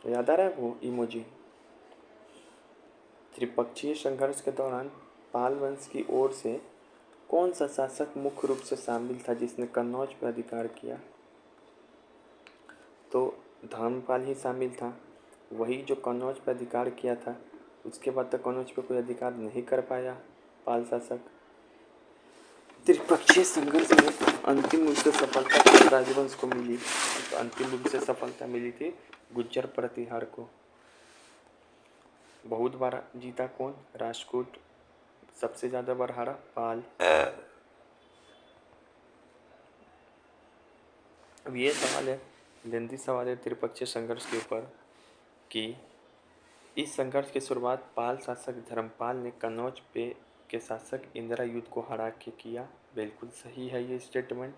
याद आ रहा है वो इमोजी? त्रिपक्षीय संघर्ष के दौरान पाल वंश की ओर से कौन सा शासक मुख्य रूप से शामिल था जिसने कन्नौज पर अधिकार किया? तो धर्मपाल ही शामिल था। वही जो कन्नौज पर अधिकार किया था, उसके बाद तक कन्नौज पर कोई अधिकार नहीं कर पाया पाल शासक। त्रिपक्षीय संघर्ष में अंतिम रूप से सफलता राजवंश को मिली। तो अंतिम रूप से सफलता मिली थी गुज्जर प्रतिहार को। बहुत बार जीता कौन? राष्ट्रकूट। सबसे ज़्यादा बार हारा पाल। अब ये सवाल है, लेंदी सवाल है त्रिपक्षीय संघर्ष के ऊपर कि इस संघर्ष की शुरुआत पाल शासक धर्मपाल ने कन्नौज पे के शासक इंदिरा युद्ध को हरा के किया। बिल्कुल सही है ये स्टेटमेंट।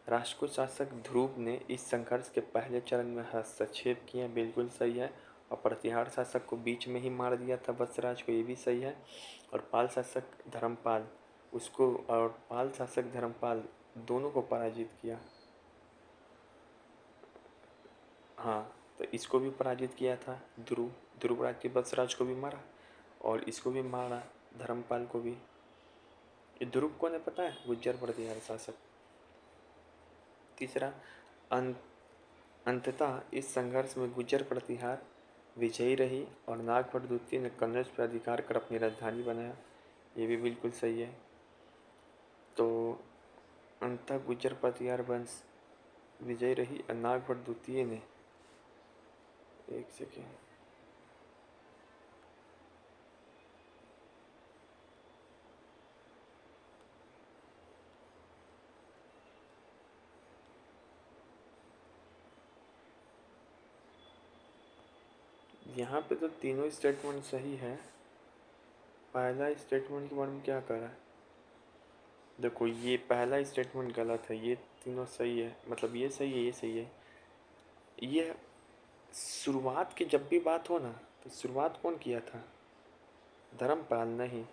राष्ट्रकूट शासक ध्रुव ने इस संघर्ष के पहले चरण में हस्तक्षेप किए। बिल्कुल सही है। और प्रतिहार शासक को बीच में ही मार दिया था वत्सराज को, ये भी सही है। और पाल शासक धर्मपाल उसको और पाल शासक धर्मपाल दोनों को पराजित किया। हाँ, तो इसको भी पराजित किया था ध्रुव। ध्रुवराज के वत्सराज को भी मारा और इसको भी मारा, धर्मपाल को भी। ये ध्रुव कौन है पता है? गुज्जर प्रतिहार शासक। तीसरा, अंततः इस संघर्ष में गुज्जर प्रतिहार विजयी रही और नागभट्ट द्वितीय ने कन्नौज पर अधिकार कर अपनी राजधानी बनाया। ये भी बिल्कुल सही है। तो अंततः गुज्जर प्रतिहार वंश विजयी रही और नागभट्ट द्वितीय ने, एक सेकेंड, यहाँ पे तो तीनों स्टेटमेंट सही है। पहला स्टेटमेंट के बारे में क्या कर रहा है? देखो, ये पहला स्टेटमेंट गलत है, ये तीनों सही है। मतलब ये सही है, ये सही है। ये शुरुआत की जब भी बात हो ना, तो शुरुआत कौन किया था? धर्मपाल नहीं।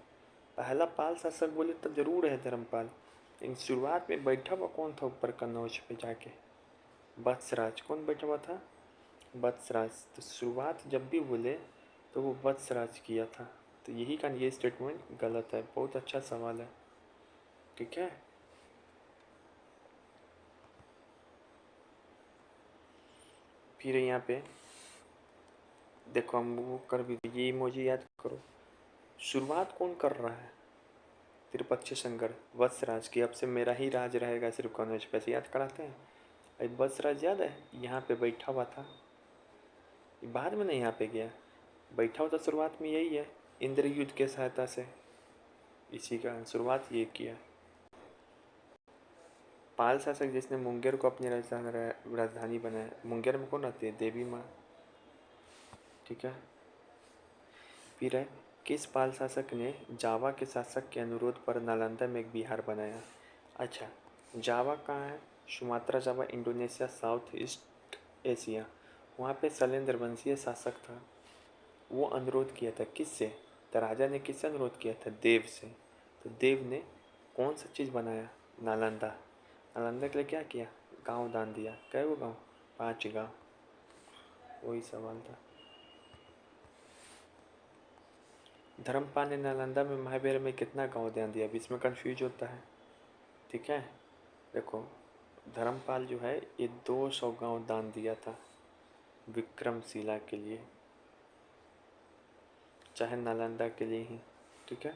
पहला पाल शासक बोले तो जरूर है धर्मपाल, लेकिन शुरुआत में बैठा हुआ कौन था ऊपर कन्नौज पे जाके? वत्सराज। कौन बैठा हुआ था? वत्सराज। तो शुरुआत जब भी बोले तो वो वत्सराज किया था। तो यही का ये स्टेटमेंट गलत है। बहुत अच्छा सवाल है, ठीक है। फिर यहाँ पे देखो, हम वो कर भी, ये इमोजी याद करो। शुरुआत कौन कर रहा है त्रिपक्षीय संघर्ष? वत्सराज की। अब से मेरा ही राज रहेगा सिर्फ कन्नौज पे, ऐसे याद कराते हैं। अब वत्सराज याद है यहाँ पे बैठा हुआ था, बाद में नहीं यहाँ पे गया, बैठा हुआ था शुरुआत में। यही है, इंद्र युद्ध के सहायता से इसी का शुरुआत ये किया। पाल शासक जिसने मुंगेर को अपनी राजधानी बनाया। मुंगेर में कौन आती है? देवी माँ, ठीक है। फिर है, किस पाल शासक ने जावा के शासक के अनुरोध पर नालंदा में एक विहार बनाया? अच्छा, जावा कहाँ है? Sumatra Java, Indonesia, south east Asia. वहाँ पे शैलेंद्र वंशीय शासक था। वो अनुरोध किया था किससे? तो राजा ने किससे अनुरोध किया था? देव से। तो देव ने कौन सा चीज़ बनाया? नालंदा। नालंदा के लिए क्या किया? गांव दान दिया। कै वो गांव? 5 गांव। वही सवाल था। धर्मपाल ने नालंदा में महावीर में कितना गांव दान दिया? अभी इसमें कंफ्यूज होता है, ठीक है। देखो, धर्मपाल जो है ये 200 गांव दान दिया था विक्रमशिला के लिए, चाहे नालंदा के लिए ही, ठीक है।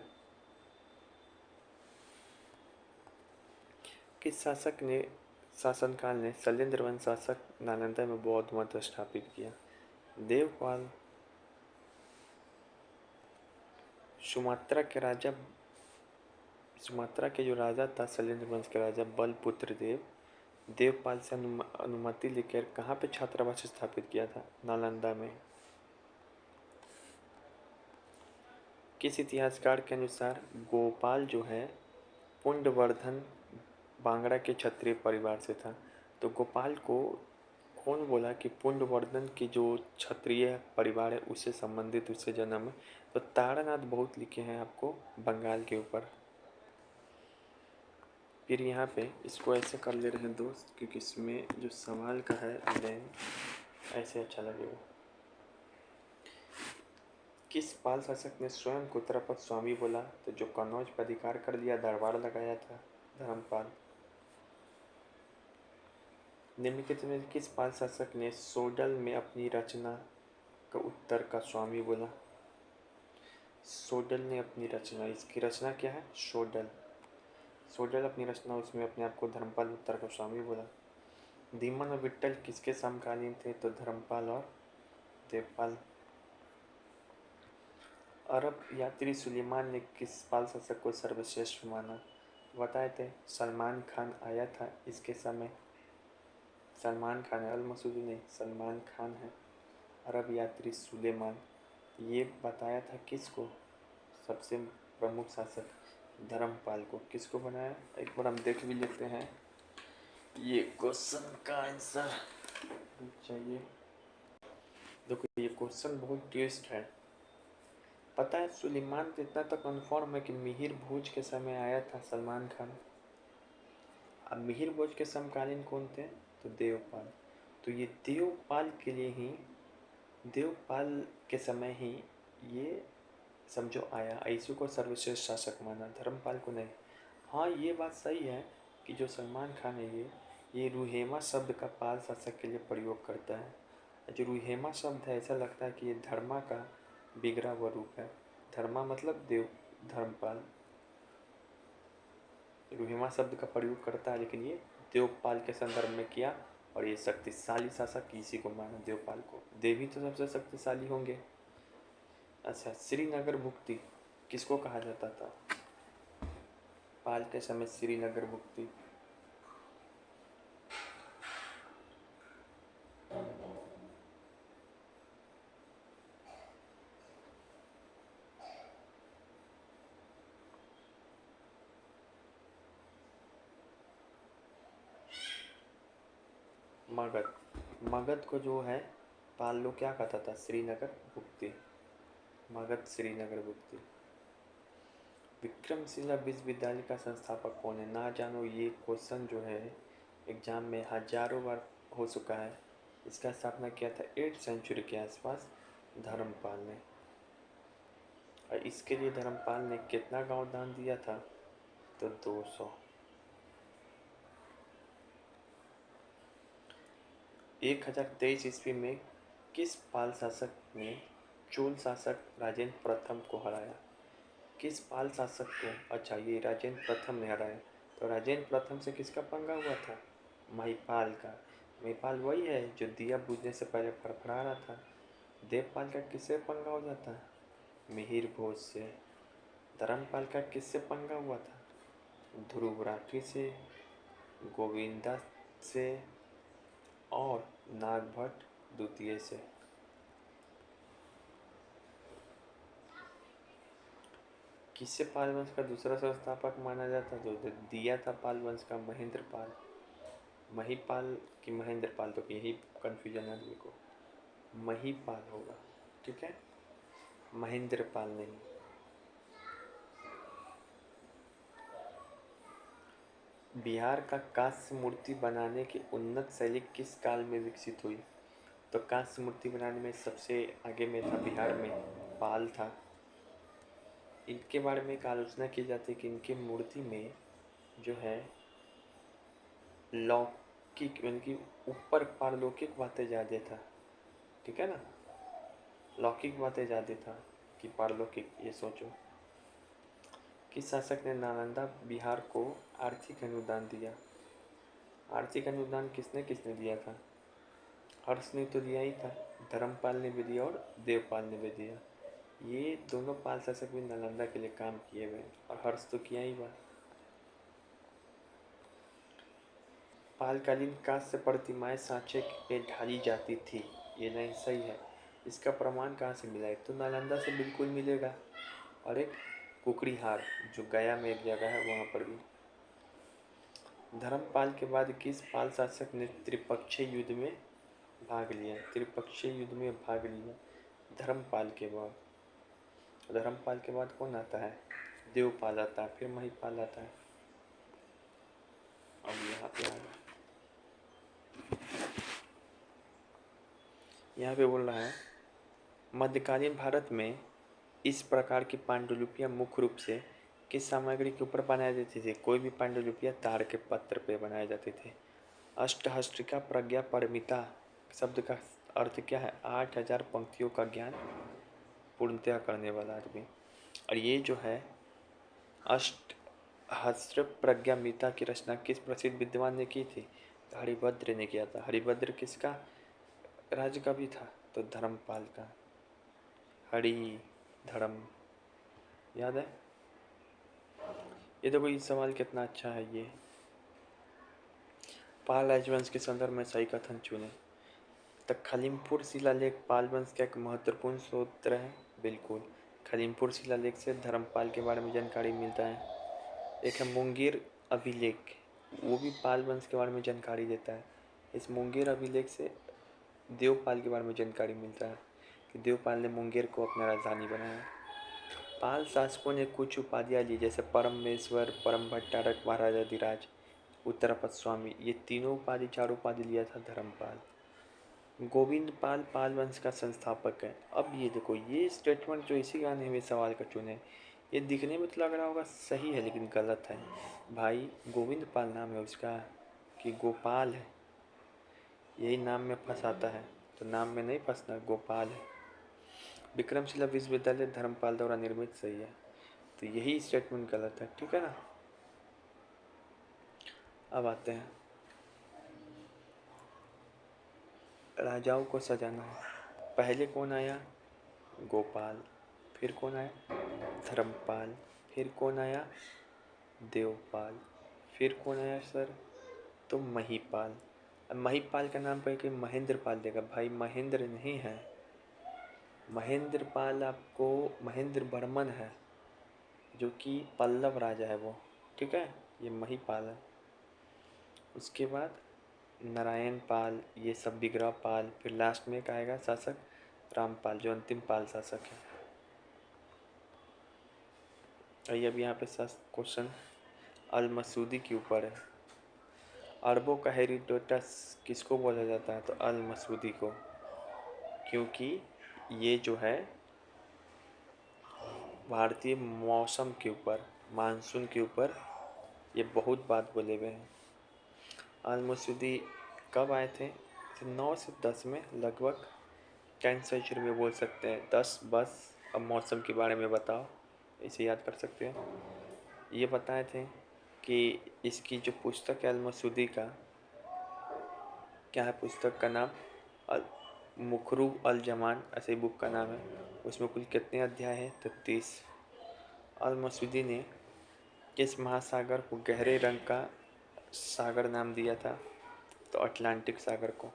किस शासक ने शासनकाल ने शैलेंद्र वंश शासक नालंदा में बौद्ध मत स्थापित किया? देवपाल। सुमात्रा के राजा, सुमात्रा के जो राजा था शैलेंद्र वंश के राजा बलपुत्र देव, देवपाल से अनुमति लेकर कहाँ पे छात्रावास स्थापित किया था? नालंदा में। किस इतिहासकार के अनुसार गोपाल जो है पुंडवर्धन बांगड़ा के क्षत्रिय परिवार से था? तो गोपाल को कौन बोला कि पुंडवर्धन की जो क्षत्रिय परिवार है उससे संबंधित उससे जन्म है? तो तारानाथ बहुत लिखे हैं आपको बंगाल के ऊपर। फिर यहाँ पे इसको ऐसे कर ले रहे हैं दोस्त, क्योंकि इसमें जो सवाल का है देन ऐसे अच्छा लगेगा। किस पाल शासक ने स्वयं को उत्तरापद स्वामी बोला? तो जो कन्नौज पर अधिकार कर लिया, दरबार लगाया था, धर्मपाल। निम्नलिखित में किस पाल शासक ने सोडल में अपनी रचना का उत्तर का स्वामी बोला? सोडल ने अपनी रचना, इसकी रचना क्या है? सोडल। सोडल अपनी रचना, उसमें अपने आप को धर्मपाल उत्तर का स्वामी बोला। धीमन और विट्ठल किसके समकालीन थे? तो धर्मपाल और देवपाल। अरब यात्री सुलेमान ने किस पाल शासक को सर्वश्रेष्ठ माना? बताए थे, सलमान खान आया था इसके समय। सलमान खान है, अल मसूदी नहीं, सलमान खान है। अरब यात्री सुलेमान, ये बताया था किसको? सबसे प्रमुख शासक धर्मपाल को। किसको बनाया? एक बार हम देख भी लेते हैं ये क्वेश्चन का आंसर चाहिए। देखो ये क्वेश्चन बहुत ट्विस्ट है। पता है सुलेमान तो इतना तो कन्फर्म है कि मिहिर भोज के समय आया था सलमान खान। अब मिहिर भोज के समकालीन कौन थे? तो देवपाल। तो ये देवपाल के लिए ही, देवपाल के समय ही ये समझो आया, ऐसु को सर्वश्रेष्ठ शासक माना, धर्मपाल को नहीं। हाँ ये बात सही है कि जो सलमान खान है ये रुहेमा शब्द का पाल शासक के लिए प्रयोग करता है। जो रुहेमा शब्द है, ऐसा लगता है कि ये धर्मा का बिगड़ा हुआ रूप है। धर्मा मतलब देव, धर्मपाल रुहिमा शब्द का प्रयोग करता है, लेकिन ये देवपाल के संदर्भ में किया। और ये शक्तिशाली शासक किसी को माना? देवपाल को। देवी तो सबसे शक्तिशाली होंगे। अच्छा, श्रीनगर भुक्ति किसको कहा जाता था पाल के समय? श्रीनगर भुक्ति मगध। मगध को जो है पाल लोग क्या कहता था? श्रीनगर भुक्ति। मगध श्रीनगर भुक्ति। विक्रमशिला विश्वविद्यालय का संस्थापक कौन है? ना जानो, ये क्वेश्चन जो है एग्जाम में हजारों बार हो चुका है। इसका स्थापना किया था 8th सेंचुरी के आसपास धर्मपाल ने। और इसके लिए धर्मपाल ने कितना गांव दान दिया था? तो 200। 1023 ईस्वी में किस पाल शासक ने चोल शासक राजेंद्र प्रथम को हराया? किस पाल शासक को? अच्छा, ये राजेंद्र प्रथम ने हराया। तो राजेंद्र प्रथम से किसका पंगा हुआ था? महिपाल का। महिपाल वही है जो दिया बुझने से पहले फड़फड़ा रहा था। देवपाल का किससे पंगा हो जाता है? मिहिर भोज से। धर्मपाल का किससे पंगा हुआ था? ध्रुव राठी से, गोविंदा से और नागभट्ट द्वितीय से। किससे पाल वंश का दूसरा संस्थापक माना जाता? जो दिया था पाल वंश का महेंद्र पाल। महिपाल की महेंद्र पाल, तो यही कन्फ्यूजन है आदमी को। महिपाल होगा, ठीक है, महेंद्र पाल नहीं। बिहार का कांस्य मूर्ति बनाने की उन्नत शैली किस काल में विकसित हुई? तो कांस्य मूर्ति बनाने में सबसे आगे में था बिहार में पाल था। इनके बारे में एक आलोचना की जाती है कि इनकी मूर्ति में जो है लौकिक यानी कि ऊपर पारलौकिक बातें ज़्यादा था, ठीक है ना। लौकिक बातें ज़्यादा था कि पारलौकिक। ये सोचो, किस शासक ने नालंदा बिहार को आर्थिक अनुदान दिया? आर्थिक अनुदान किसने किसने दिया था? हर्ष ने तो दिया ही था, धर्मपाल ने भी दिया और देवपाल ने भी दिया। ये दोनों पाल शासक भी नालंदा के लिए काम किए हुए, और हर्ष तो किया ही हुआ। पालकालीन कांस्य प्रतिमाएं सांचे पे ढाली जाती थी, ये लाइन सही है। इसका प्रमाण कहाँ से मिला है? तो नालंदा से बिल्कुल मिलेगा। और एक कुकड़ीहार जो गया में एक जगह है वहाँ पर भी। धर्मपाल के बाद किस पाल शासक ने त्रिपक्षीय युद्ध में भाग लिया, त्रिपक्षीय युद्ध में भाग लिया धर्मपाल के बाद। धर्मपाल के बाद कौन आता है? देवपाल आता है, फिर महिपाल आता है। अब यहाँ पे आ गया, यहाँ पे बोल रहा है मध्यकालीन भारत में इस प्रकार की पांडुलिपियां मुख्य रूप से किस सामग्री के ऊपर बनाई जाती थी? कोई भी पांडुलिपियां ताड़ के पत्र पे बनाए जाते थे। अष्टहस्तिका प्रज्ञा परमिता शब्द का अर्थ क्या है? 8,000 पंक्तियों का ज्ञान पूर्णतया करने वाला आदमी। और ये जो है अष्टहस्त्र प्रज्ञामिता की रचना किस प्रसिद्ध विद्वान ने की थी? तो हरिभद्र ने किया था। हरिभद्र किसका राज्य का भी था? तो धर्मपाल का। हरि धर्म, याद है? ये देखो ये सवाल कितना अच्छा है। ये पाल राजवंश के संदर्भ में सही कथन चुने। तो खलीमपुर शिलालेख पाल वंश का एक महत्वपूर्ण स्रोत है। बिल्कुल, खलीमपुर शिलालेख से धर्मपाल के बारे में जानकारी मिलता है। एक है मुंगेर अभिलेख, वो भी पाल वंश के बारे में जानकारी देता है। इस मुंगेर अभिलेख से देवपाल के बारे में जानकारी मिलता है कि देवपाल ने मुंगेर को अपना राजधानी बनाया। पाल शासकों ने कुछ उपाधियाँ ली, जैसे परमेश्वर, परम भट्टारक, महाराजाधिराज, उत्तरपद स्वामी। ये तीनों उपाधि, चार उपाधि लिया था धर्मपाल। गोविंद पाल पाल वंश का संस्थापक है। अब ये देखो, ये स्टेटमेंट जो इसी गाने में सवाल का चुने, ये दिखने में तो लग रहा होगा सही है, लेकिन गलत है भाई। गोविंद पाल नाम है उसका कि गोपाल है? यही नाम में फंसाता है, तो नाम में नहीं फंसना, गोपाल है। विक्रमशिला विश्वविद्यालय धर्मपाल द्वारा निर्मित, सही है। तो यही स्टेटमेंट गलत है, ठीक है ना। अब आते हैं राजाओं को सजाना है। पहले कौन आया? गोपाल। फिर कौन आया? धर्मपाल। फिर कौन आया? देवपाल। फिर कौन आया सर? तो महिपाल। अब महिपाल का नाम कह के महेंद्र पाल देगा भाई, महेंद्र नहीं है। महेंद्र पाल आपको महेंद्र वर्मन है, जो कि पल्लव राजा है वो, ठीक है। ये महिपाल है। उसके बाद नारायण पाल, ये सब विग्रह पाल। फिर लास्ट में एक आएगा शासक रामपाल, जो अंतिम पाल शासक है। आइए अब यहाँ पे क्वेश्चन अल मसूदी के ऊपर है। अरबों का हेरोडोटस किसको बोला जाता है? तो अल मसूदी को, क्योंकि ये जो है भारतीय मौसम के ऊपर, मानसून के ऊपर ये बहुत बात बोले हुए हैं। अल मसूदी कब आए थे? 9 से 10 में लगभग, 10th सेंचुरी में बोल सकते हैं। 10 बस। अब मौसम के बारे में बताओ, इसे याद कर सकते हैं। ये बताए थे कि इसकी जो पुस्तक है अल मसूदी का, क्या है पुस्तक का नाम? अल मुखरू अल जमान, ऐसे बुक का नाम है। उसमें कुल कितने अध्याय हैं? 33। अल मसूदी ने किस महासागर को गहरे रंग का सागर नाम दिया था? तो अटलांटिक सागर को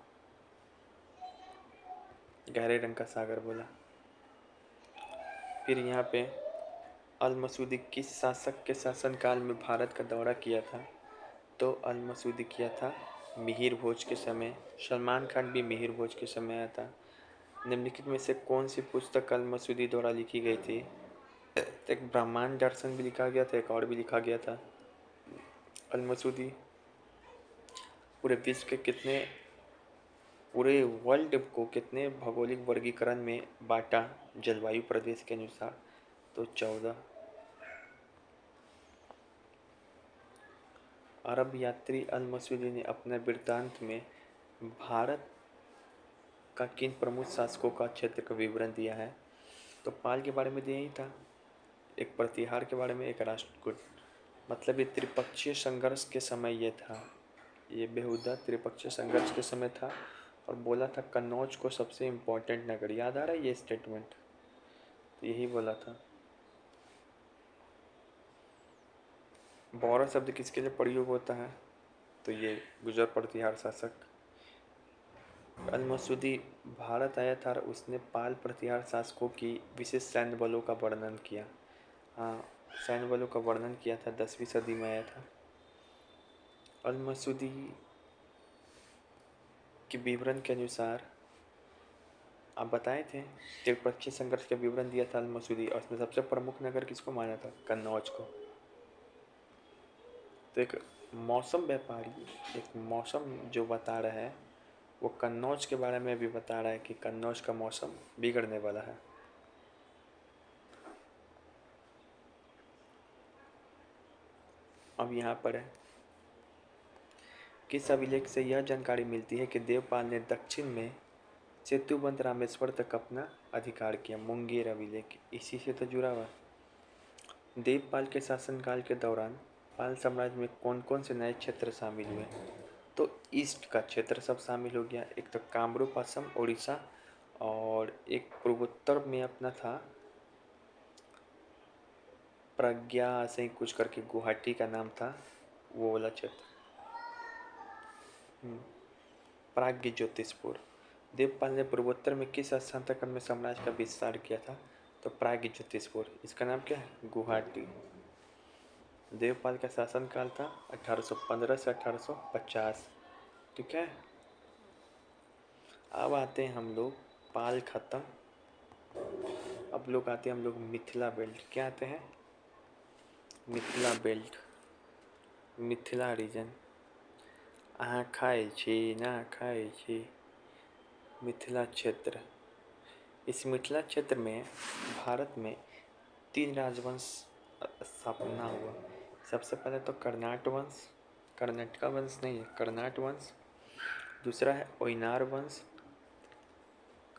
गहरे रंग का सागर बोला। फिर यहाँ पे अल मसूदी किस शासक के शासनकाल में भारत का दौरा किया था? तो अल मसूदी किया था मिहिर भोज के समय। सलमान खान भी मिहिर भोज के समय आया था। निम्नलिखित में से कौन सी पुस्तक अल मसूदी द्वारा लिखी गई थी? तो एक ब्रह्मांड दर्शन भी लिखा गया था, एक और भी लिखा गया था। अल मसूदी पूरे विश्व के कितने, पूरे वर्ल्ड को कितने भौगोलिक वर्गीकरण में बांटा जलवायु प्रदेश के अनुसार? तो 14। अरब यात्री अल मसूदी ने अपने वृत्तांत में भारत का किन प्रमुख शासकों का क्षेत्र का विवरण दिया है? तो पाल के बारे में दिया ही था, एक प्रतिहार के बारे में, एक राष्ट्रकूट। मतलब ये त्रिपक्षीय संघर्ष के समय ये था, ये बेहुदा त्रिपक्षीय संघर्ष के समय था। और बोला था कन्नौज को सबसे इम्पोर्टेंट नगर, याद आ रहा है ये स्टेटमेंट? तो यही बोला था। बौरा शब्द किसके लिए प्रयोग होता है? तो ये गुजर प्रतिहार शासक। अल मसूदी भारत आया था और उसने पाल प्रतिहार शासकों की विशेष सैन्य बलों का वर्णन किया। हाँ, सैन्य बलों का वर्णन किया था, 10वीं सदी में आया था। अल मसूदी के विवरण के अनुसार आप बताए थे, त्रिपक्षीय संघर्ष का विवरण दिया था अल-मसूदी, और उसमें सबसे प्रमुख नगर किसको माना था? कन्नौज को। तो एक मौसम व्यापारी एक मौसम जो बता रहा है, वो कन्नौज के बारे में भी बता रहा है कि कन्नौज का मौसम बिगड़ने वाला है। अब यहाँ पर है, किस अभिलेख से यह जानकारी मिलती है कि देवपाल ने दक्षिण में सेतुबंध रामेश्वर तक अपना अधिकार किया? मुंगेर अभिलेख इसी से तो जुड़ा हुआ। देवपाल के शासनकाल के दौरान पाल साम्राज्य में कौन कौन से नए क्षेत्र शामिल हुए? तो ईस्ट का क्षेत्र सब शामिल हो गया। एक तो कामरूप असम उड़ीसा, और एक पूर्वोत्तर में अपना था प्रज्ञा से कुछ करके गुवाहाटी का नाम था, वो वाला क्षेत्र। प्राग्ञ ज्योतिषपुर। देवपाल ने पूर्वोत्तर में किस स्थान तक अपने साम्राज्य का विस्तार किया था? तो प्राग्ञ ज्योतिषपुर। इसका नाम क्या है? गुवाहाटी। देवपाल का शासनकाल था 1815 से 1850। ठीक है। अब आते हैं हम लोग, पाल खत्म, अब लोग आते हैं हम लोग मिथिला बेल्ट। क्या आते हैं? Mithila belt, Mithila region. खाए छी ना खाए छी, मिथिला क्षेत्र। इस मिथिला क्षेत्र में भारत में 3 राजवंश स्थापना हुआ। सबसे पहले तो कर्नाट वंश, कर्नाटका वंश नहीं है, कर्नाट वंश। दूसरा है ओयनार वंश,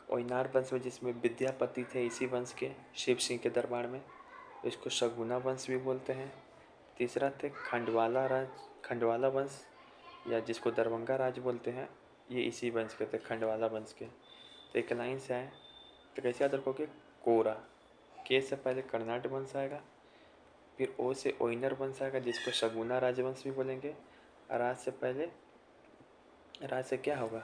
ओयनार वंश में जिसमें विद्यापति थे इसी वंश के, शिव सिंह के दरबार में, इसको शगुना वंश भी बोलते हैं। तीसरा थे खंडवाला वंश, या जिसको दरभंगा राज बोलते हैं, ये इसी वंश के थे, खंडवाला वंश के। तो एक लाइन से आए तो कैसे याद रखोगे? कोरा, के से पहले कर्नाट वंश आएगा, फिर ओ से ओयनर वंश आएगा जिसको शगुना राजवंश भी बोलेंगे, और राज से क्या होगा?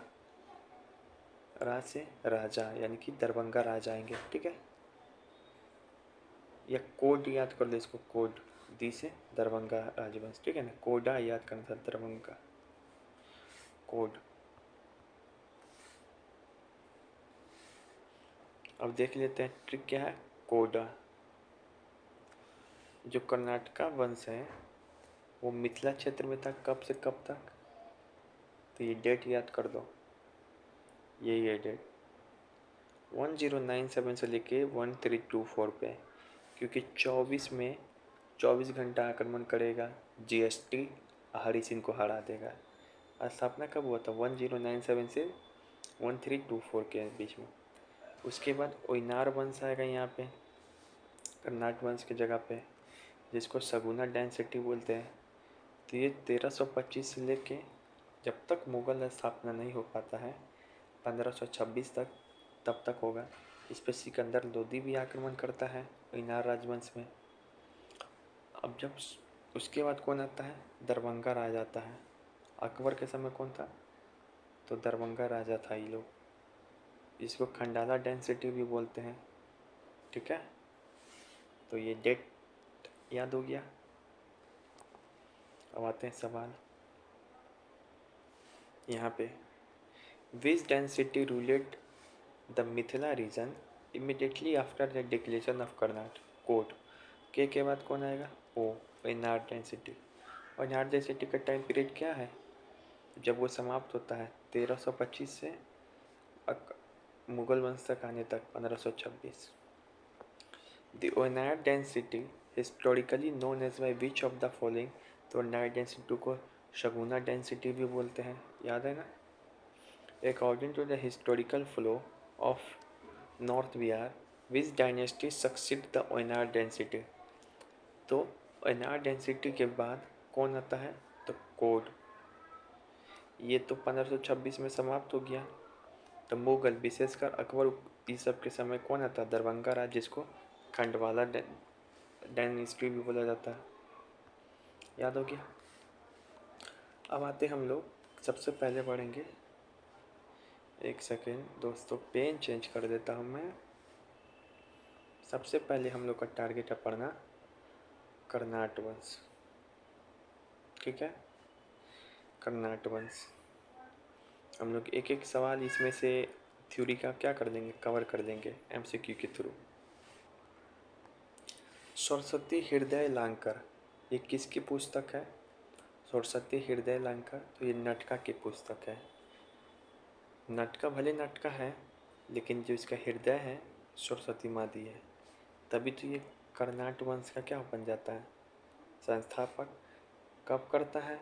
राज से राजा, यानी कि दरभंगा राज आएंगे। ठीक है, या कोड याद कर लो इसको, कोड दी से दरभंगा राजवंश। ठीक है ना, कोडा याद करना था, दरभंगा कोड। अब देख लेते हैं ट्रिक क्या है। कोडा, जो कर्नाटका वंश है वो मिथिला क्षेत्र में था कब से कब तक? तो ये डेट याद कर दो, ये डेट 1097 से लेके 1324 पे, क्योंकि 24 में 24 घंटा आक्रमण करेगा जीएसटी, हरि सिंह को हरा देगा। स्थापना कब हुआ था? 1097 से 1324 के बीच में। उसके बाद ओयनार वंश आएगा यहाँ पे, कर्नाट वंश की जगह पे, जिसको सगुना डेंसिटी बोलते हैं। तो ये 1325 से लेके जब तक मुगल स्थापना नहीं हो पाता है 1526 तक, तब तक होगा। इस पर सिकंदर लोदी भी आक्रमण करता है ओयनार राजवंश में। अब जब उसके बाद कौन आता है? दरभंगा राज आता है। अकबर के समय कौन था? तो दरभंगा राजा था ये लोग, इसको खंडाला डेंसिटी भी बोलते हैं। ठीक है, तो ये डेट याद हो गया। अब आते हैं सवाल यहाँ पे, which dynasty ruled the Mithila region immediately after the declaration of Karnat? कोड के बाद कौन आएगा? Oh, Oinwar dynasty. Oinwar dynasty का टाइम पीरियड क्या है जब वो समाप्त होता है? 1325 से मुगल वंश तक आने तक 1526। The Oinwar dynasty historically known as by which of the following? तो ओयनार डेंसिटी को शगुना डेंसिटी भी बोलते हैं, याद है ना। According to the historical flow of north Bihar, which dynasty succeed the Oinwar dynasty? तो ओयनार डेंसिटी के बाद कौन आता है? तो कोड। ये तो 1526 में समाप्त हो गया। तो मुगल, विशेषकर अकबर, इस सब के समय कौन आता है? दरभंगा राज, जिसको खंडवाला डायनेस्टी भी बोला जाता है। याद हो गया। अब आते हम लोग, सबसे पहले पढ़ेंगे, एक सेकेंड दोस्तों, पेन चेंज कर देता हूँ मैं। सबसे पहले हम लोग का टारगेट है पढ़ना कर्नाट वंश। ठीक है, कर्नाट वंश। हम लोग एक एक सवाल इसमें से थ्योरी का क्या कर देंगे, कवर कर देंगे एमसीक्यू के थ्रू। सरस्वती हृदय लांकर, ये किसकी पुस्तक है? सरस्वती हृदय लांकर, तो ये नटका की पुस्तक है। नटका भले नटका है, लेकिन जो इसका हृदय है सरस्वती माँ दी है, तभी तो ये कर्नाट वंश का क्या बन जाता है, संस्थापक। कब करता है,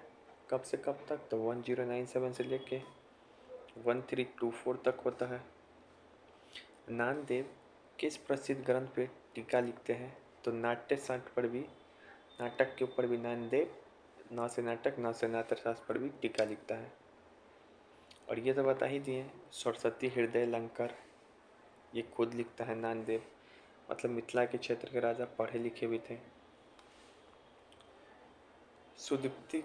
कब से कब तक? तो 1097 से लेके 1324 तक होता है। नानदेव किस प्रसिद्ध ग्रंथ पे टीका लिखते हैं? तो नाट्य शास्त्र पर भी, नाटक के ऊपर भी नानदेव नौ से नाटक नौ से नाट्य शास्त्र पर भी टीका लिखता है। और ये तो बता ही दिए, सरस्वती हृदय लंकर ये खुद लिखता है नानदेव, मतलब मिथिला के क्षेत्र के राजा पढ़े लिखे भी थे। सुदीप्ति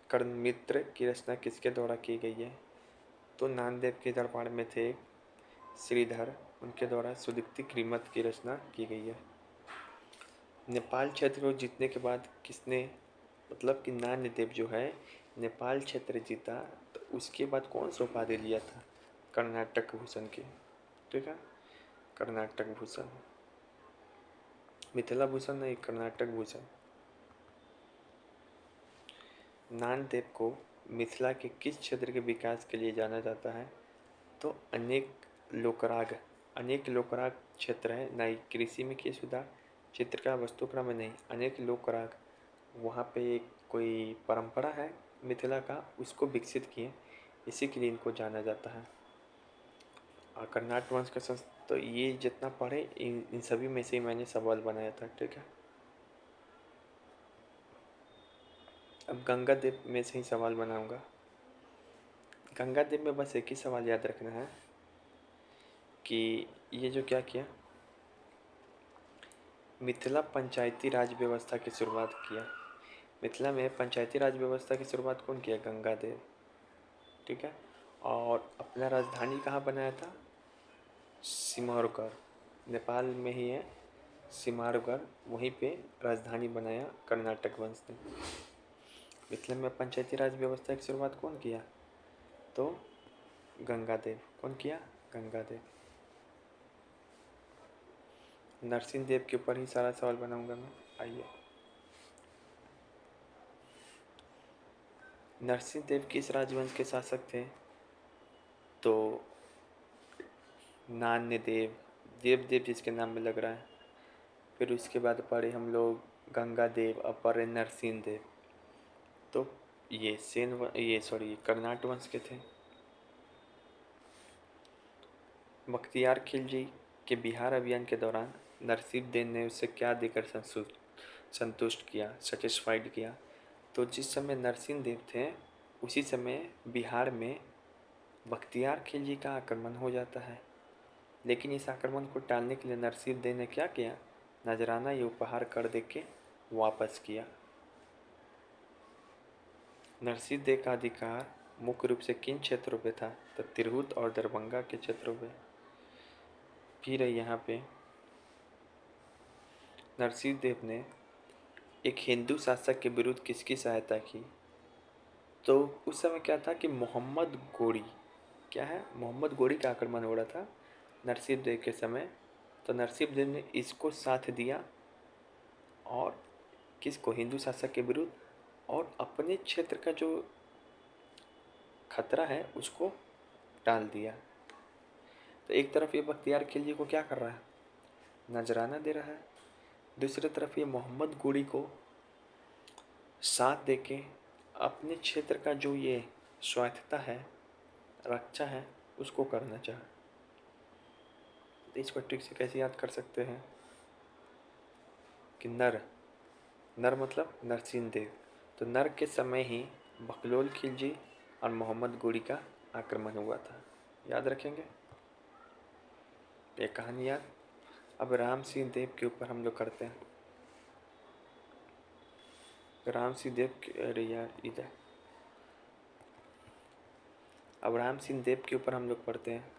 कर्णमित्र की रचना किसके द्वारा की गई है? तो नानदेव के दरबार में थे श्रीधर, उनके द्वारा सुदीप्ति कीमत की रचना की गई है। नेपाल क्षेत्र को जीतने के बाद किसने, मतलब कि नानदेव जो है नेपाल क्षेत्र जीता, तो उसके बाद कौन सा उपाधि लिया था? कर्नाटक भूषण की, ठीक है, कर्नाटक भूषण, मिथिला भूषण नहीं, कर्नाटक भूषण। नानदेव को मिथिला के किस क्षेत्र के विकास के लिए जाना जाता है? तो अनेक लोकराग क्षेत्र है, ना कृषि में किए सुधार, चित्रकला वस्तुकला में नहीं, अनेक लोकराग, वहाँ पे एक कोई परंपरा है मिथिला का, उसको विकसित किए, इसी के लिए इनको जाना जाता है। और कर्नाट वंश का तो ये जितना पढ़े इन सभी में से ही मैंने सवाल बनाया था, ठीक है। अब गंगा देव में से ही सवाल बनाऊंगा। गंगा देव में बस एक ही सवाल याद रखना है कि ये जो क्या किया, मिथिला पंचायती राज व्यवस्था की शुरुआत किया। मिथिला में पंचायती राज व्यवस्था की शुरुआत कौन किया? गंगा देव, ठीक है। और अपना राजधानी कहाँ बनाया था? सिमरगढ़, नेपाल में ही है सिमरगढ़, वहीं पे राजधानी बनाया कर्नाटक वंश ने। मिथिला में पंचायती राज व्यवस्था की शुरुआत कौन किया? तो गंगा देव। कौन किया? गंगा देव। नरसिंह देव के ऊपर ही सारा सवाल बनाऊंगा मैं, आइए। नरसिंह देव किस राजवंश के शासक थे? तो नान्य देव, देव जिसके नाम में लग रहा है। फिर उसके बाद पढ़े हम लोग गंगा देव, अब पढ़े नरसिंह देव, तो ये कर्नाट वंश के थे। बख्तियार खिलजी के बिहार अभियान के दौरान नरसिंह देव ने उसे क्या देकर संतुष्ट किया, सेटिस्फाइड किया? तो जिस समय नरसिंह देव थे उसी समय बिहार में बख्तियार खिलजी का आक्रमण हो जाता है, लेकिन इस आक्रमण को टालने के लिए नरसिंह देव ने क्या किया? नजराना ये उपहार कर दे के वापस किया। नरसिंह देव का अधिकार मुख्य रूप से किन क्षेत्रों पे था? तो तिरहुत और दरभंगा के क्षेत्रों पे। फिर यहाँ पे नरसिंह देव ने एक हिंदू शासक के विरुद्ध किसकी सहायता की? तो उस समय क्या था कि मोहम्मद गोरी, क्या है, मोहम्मद गोरी का आक्रमण हो रहा था नरसिंह देव के समय, तो नरसिंह देव ने इसको साथ दिया और किसको? हिंदू शासक के विरुद्ध, और अपने क्षेत्र का जो खतरा है उसको टाल दिया। तो एक तरफ ये बख्तियार खिलजी को क्या कर रहा है? नजराना दे रहा है। दूसरी तरफ ये मोहम्मद गोरी को साथ देके अपने क्षेत्र का जो ये स्वायत्तता है, रक्षा है, उसको करना चाहे। तो इसको ट्रिक से कैसे याद कर सकते हैं कि नर मतलब नरसिंह देव, तो नर के समय ही बकलोल खिलजी और मोहम्मद गोरी का आक्रमण हुआ था, याद रखेंगे ये कहानी याद। अब राम सिंह देव के ऊपर हम लोग करते हैं। राम सिंह देव अरे यार इधर, अब राम सिंह देव के ऊपर हम लोग पढ़ते हैं।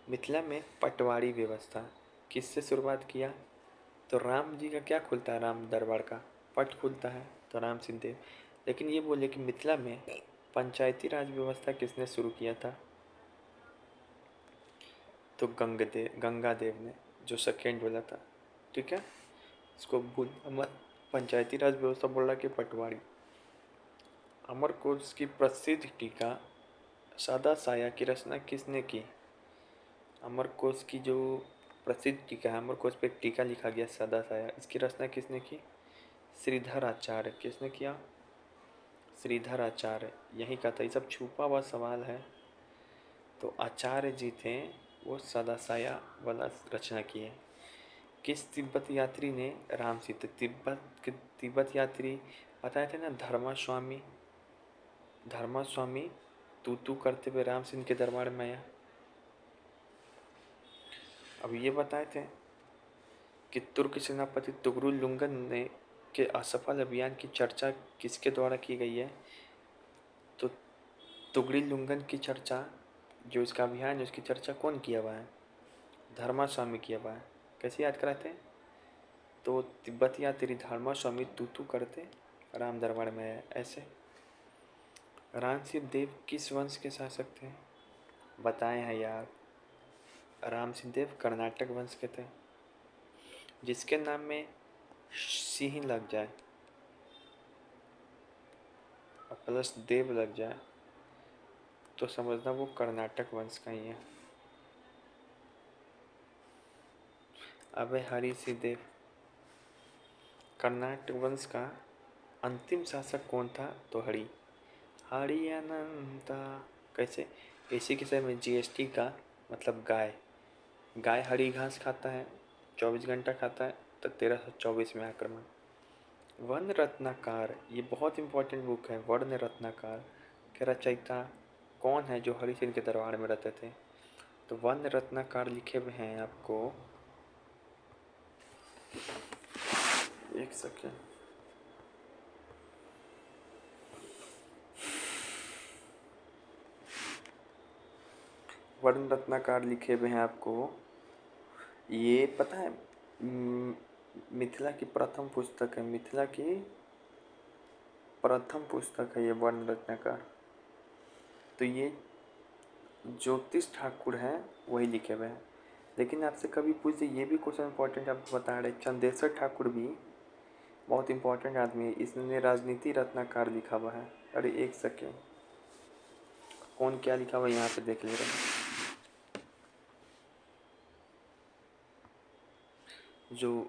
मिथिला में पटवारी व्यवस्था किससे शुरुआत किया? तो राम जी का क्या खुलता है, राम दरबार का पट खुलता है, तो राम सिंह देव। लेकिन ये बोले कि मिथिला में पंचायती राज व्यवस्था किसने शुरू किया था? तो गंगादेव ने, जो सेकेंड वाला था। ठीक है, इसको भूल मत। पंचायती राज व्यवस्था बोल रहा कि पटवारी। अमरकोश की प्रसिद्ध टीका सादा साया की रचना किसने की? अमरकोश की जो प्रसिद्ध टीका है, अमरकोश पे एक टीका लिखा गया सादा साया, इसकी रचना किसने की? श्रीधर आचार्य। किसने किया? श्रीधर आचार्य। यही का था, ये सब छुपा हुआ सवाल है। तो आचार्य जी थे, वो सादा साया वाला रचना किए। किस तिब्बत यात्री ने राम सीता, तिब्बत यात्री बताए थे ना, धर्मा स्वामी तू करते हुए राम सिंह के दरबार में आया। अब ये बताए थे कि तुर्क सेनापति तुगरुल लुंगन ने के असफल अभियान की चर्चा किसके द्वारा की गई है? तो तुगरुल लुंगन की चर्चा, जो इसका अभियान है उसकी चर्चा कौन किया हुआ है? धर्मा स्वामी किया हुआ है। कैसे याद कराते हैं? तो तिब्बत यात्री धर्मा स्वामी तू करते राम दरबार में आया, ऐसे। राम सिंह देव किस वंश के शासक थे? बताए हैं यार, राम सिंह देव कर्नाटक वंश के थे। जिसके नाम में सिंह लग जाए और प्लस देव लग जाए तो समझना वो कर्नाटक वंश का ही है। अबे हरि सिंह देव। कर्नाटक वंश का अंतिम शासक कौन था? तो हरि अनंता। कैसे? इसी के समय में जीएसटी का मतलब गाय हरी घास खाता है, 24 घंटा खाता है, तो 1324 में आक्रमण। वर्ण रत्नाकर, ये बहुत इंपॉर्टेंट बुक है। वर्ण रत्नाकर के रचयिता कौन है जो हरि सिंह के दरबार में रहते थे? तो वर्ण रत्नाकर लिखे हुए हैं आपको, एक सेकेंड, वर्ण रत्नाकर लिखे हुए हैं आपको। ये पता है, मिथिला की प्रथम पुस्तक है, मिथिला की प्रथम पुस्तक है ये वर्ण रत्नाकर। तो ये ज्योतिष ठाकुर हैं, वही लिखे हुए हैं। लेकिन आपसे कभी पूछ दे, ये भी क्वेश्चन इंपॉर्टेंट आपको बता रहे, चंदेश्वर ठाकुर भी बहुत इंपॉर्टेंट आदमी है, इसने राजनीति रत्नाकर लिखा हुआ है। अरे एक सेकेंड, कौन क्या लिखा हुआ है यहाँ पे देख ले रहे हैं। जो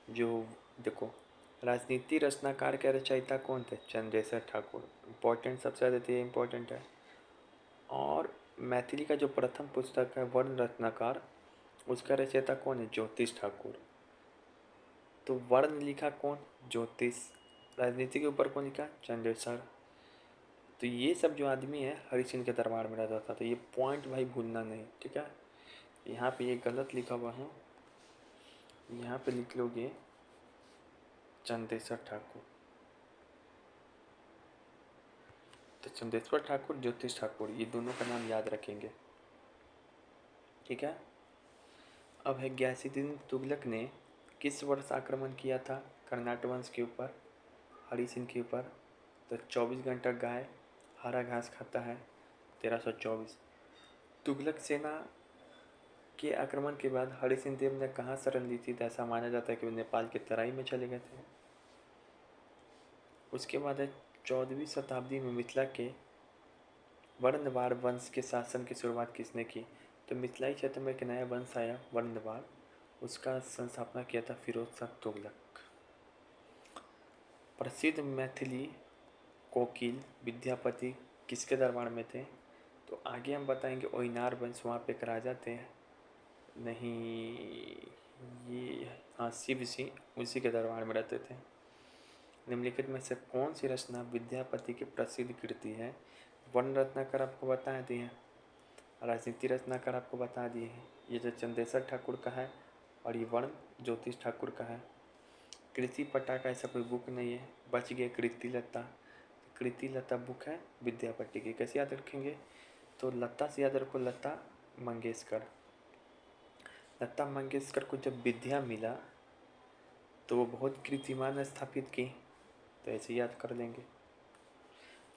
जो देखो, राजनीति रचनाकार के रचयिता कौन थे? चंदेश्वर ठाकुर। इम्पोर्टेंट, सबसे ज़्यादा तो ये इम्पोर्टेंट है। और मैथिली का जो प्रथम पुस्तक है वर्ण रत्नाकर, उसका रचयिता कौन है? ज्योतिष ठाकुर। तो वर्ण लिखा कौन? ज्योतिष। राजनीति के ऊपर कौन लिखा? चंदेश्वर। तो ये सब जो आदमी है हरि सिंह के दरबार में रहता था। तो ये पॉइंट भाई भूलना नहीं, ठीक है। यहाँ पे ये गलत लिखा हुआ है, यहाँ पे लिख लोगे चंदेश्वर ठाकुर। तो चंदेश्वर ठाकुर, ज्योतिष ठाकुर, ये दोनों का नाम याद रखेंगे, ठीक है। अब है गयासुद्दीन तुगलक ने किस वर्ष आक्रमण किया था कर्नाटक वंश के ऊपर, हरि सिंह के ऊपर? तो 24 घंटा गाय हरा घास खाता है, 1324। तुगलक सेना के आक्रमण के बाद हरि सिंह देव ने कहाँ शरण ली थी? तो ऐसा माना जाता है कि वो नेपाल के तराई में चले गए थे। उसके बाद है 14वीं शताब्दी में मिथिला के वर्णवार वंश के शासन की शुरुआत किसने की? तो मिथिलाई क्षेत्र में एक नया वंश आया वर्णवार, उसका संस्थापना किया था फिरोज शाह तुगलक। प्रसिद्ध मैथिली कोकिल विद्यापति किसके दरबार में थे? तो आगे हम बताएंगे ओइनार वंश, वहाँ पे एक राजा थे, नहीं ये, हाँ, शिव सिंह, उसी के दरबार में रहते थे। निम्नलिखित में से कौन सी रचना विद्यापति की प्रसिद्ध कृति है? वर्ण रत्नाकर आपको बता दिए हैं, राजनीति रत्नाकर आपको बता दिए हैं, ये जो चंदेश्वर ठाकुर का है, और ये वर्ण ज्योतिष ठाकुर का है। कृति पटाखा ऐसा कोई बुक नहीं है, बच गए कृति लता। कृति लता बुक है विद्यापति की। कैसे याद रखेंगे? तो लता से याद रखो, लता मंगेशकर। लता मंगेशकर को जब विद्या मिला तो वो बहुत कीर्तिमान स्थापित की। तो ऐसे याद कर लेंगे।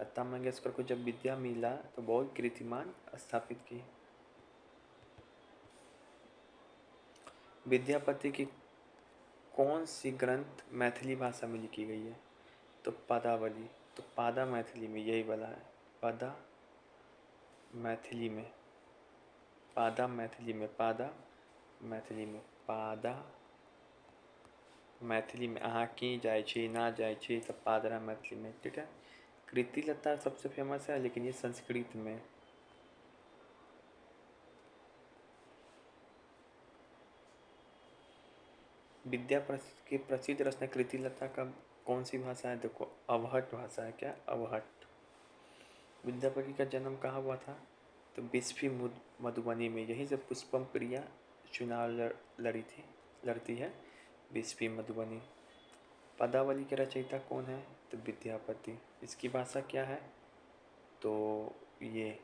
लता मंगेशकर को जब विद्या मिला तो बहुत कीर्तिमान स्थापित की। विद्यापति की कौन सी ग्रंथ मैथिली भाषा में लिखी गई है? तो पदावली। तो पादा मैथिली में, यही वाला है, पदा मैथिली में, पादा मैथिली में, पादा मैथिली में, पादा मैथिली में। अहाँ की जाइ छी, ना जाइ छी, तो पादरा मैथिली में, ठीक है। कृति लता सबसे फेमस है, लेकिन ये संस्कृत में। विद्या की प्रसिद्ध रचना कृति लता का कौन सी भाषा है? देखो, अवहट भाषा है। क्या? अवहट। विद्यापति का जन्म कहाँ हुआ था? तो बिस्फी मधुबनी में। यहीं से पुष्पम प्रिया चुनाव लड़ती है, बिस्फी मधुबनी। पदावली के रचयिता कौन है? तो विद्यापति। इसकी भाषा क्या है? तो ये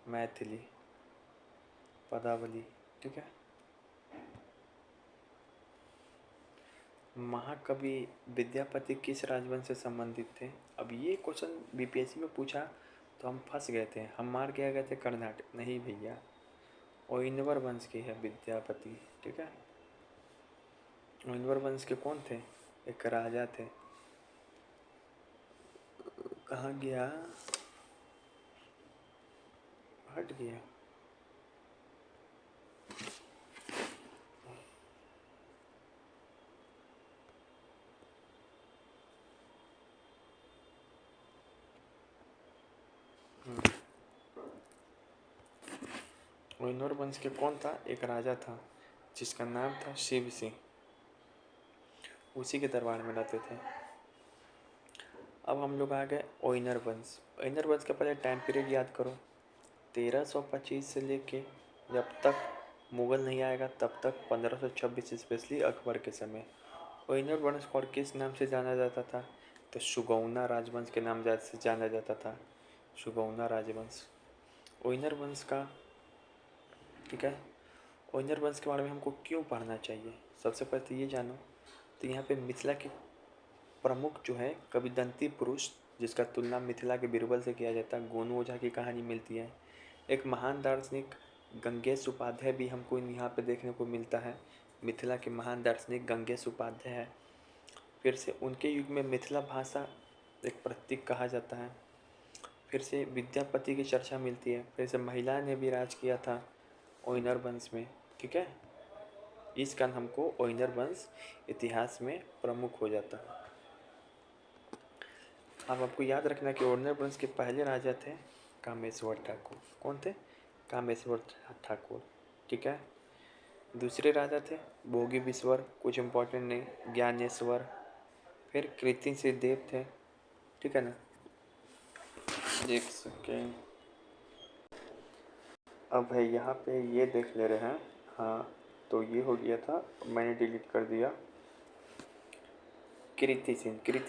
मैथिली, पदावली, ठीक है। महाकवि विद्यापति किस राजवंश से संबंधित थे? अब ये क्वेश्चन बीपीएससी में पूछा तो हम फंस गए थे। हम मार के आ गए थे कर्नाटक। नहीं भैया, ओइनवर वंश के है विद्यापति, ठीक है। ओइनवर वंश के कौन थे? एक राजा थे। कहाँ गया? हट गया। ओइनवर वंश के कौन था? एक राजा था जिसका नाम था शिव सिंह। उसी के दरबार में रहते थे। अब हम लोग आ गए ओइनर वंश। ओइनर वंश का पहले टाइम पीरियड याद करो। 1325 से लेके जब तक मुग़ल नहीं आएगा तब तक 1526, स्पेशली अकबर के समय। ओइनर वंश को और किस नाम से जाना जाता था? तो सुगौना राजवंश के नाम से जाना जाता था। सुगौना राजवंश। ओइनर वंश का, ठीक है। ओइनर वंश के बारे में हमको क्यों पढ़ना चाहिए? सबसे पहले तो ये जानो, तो यहाँ पे मिथिला के प्रमुख जो है कविदंती पुरुष, जिसका तुलना मिथिला के बीरबल से किया जाता है, गोनू ओझा की कहानी मिलती है। एक महान दार्शनिक गंगेश उपाध्याय भी हमको यहाँ पे देखने को मिलता है। मिथिला के महान दार्शनिक गंगेश उपाध्याय है। फिर से उनके युग में मिथिला भाषा एक प्रतीक कहा जाता है। फिर से विद्यापति की चर्चा मिलती है। फिर से महिला ने भी राज किया था ओइनर वंश में, ठीक है। इस कारण हमको ओइनर वंश इतिहास में प्रमुख हो जाता है। अब आपको याद रखना कि ओइनर वंश के पहले राजा थे कामेश्वर ठाकुर। कौन थे? कामेश्वर ठाकुर, ठीक है। दूसरे राजा थे भोगीबिश्वर, कुछ इम्पोर्टेंट नहीं, ज्ञानेश्वर। फिर कृति सिंह देव थे, ठीक है ना। एक सेकेंड, अब है यहाँ पे ये देख ले रहे हैं। हाँ, तो ये हो गया था, मैंने डिलीट कर दिया। कृति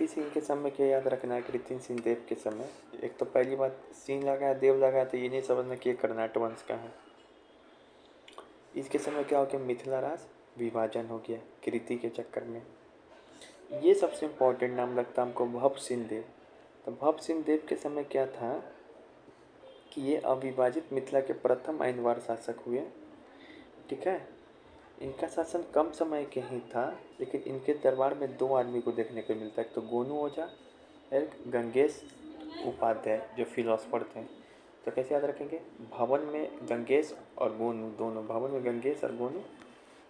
सिंह के समय क्या याद रखना है? कृति सिंह देव के समय, एक तो पहली बात सिंह लगा है, देव लगा है, तो ये नहीं समझना कि ये कर्नाटक वंश का है। इसके समय क्या हो गया? मिथिला राज विभाजन हो गया कृति के चक्कर में। ये सबसे इम्पोर्टेंट नाम लगता है हमको, भव सिंह देव। तो भव सिंह देव के समय क्या था कि ये अविभाजित मिथिला के प्रथम आइनवार शासक हुए, ठीक है। इनका शासन कम समय के ही था, लेकिन इनके दरबार में दो आदमी को देखने को मिलता है, एक तो गोनू ओझा, एक गंगेश उपाध्याय, जो फिलोसफर थे। तो कैसे याद रखेंगे? भवन में गंगेश और गोनू दोनों, भवन में गंगेश और गोनू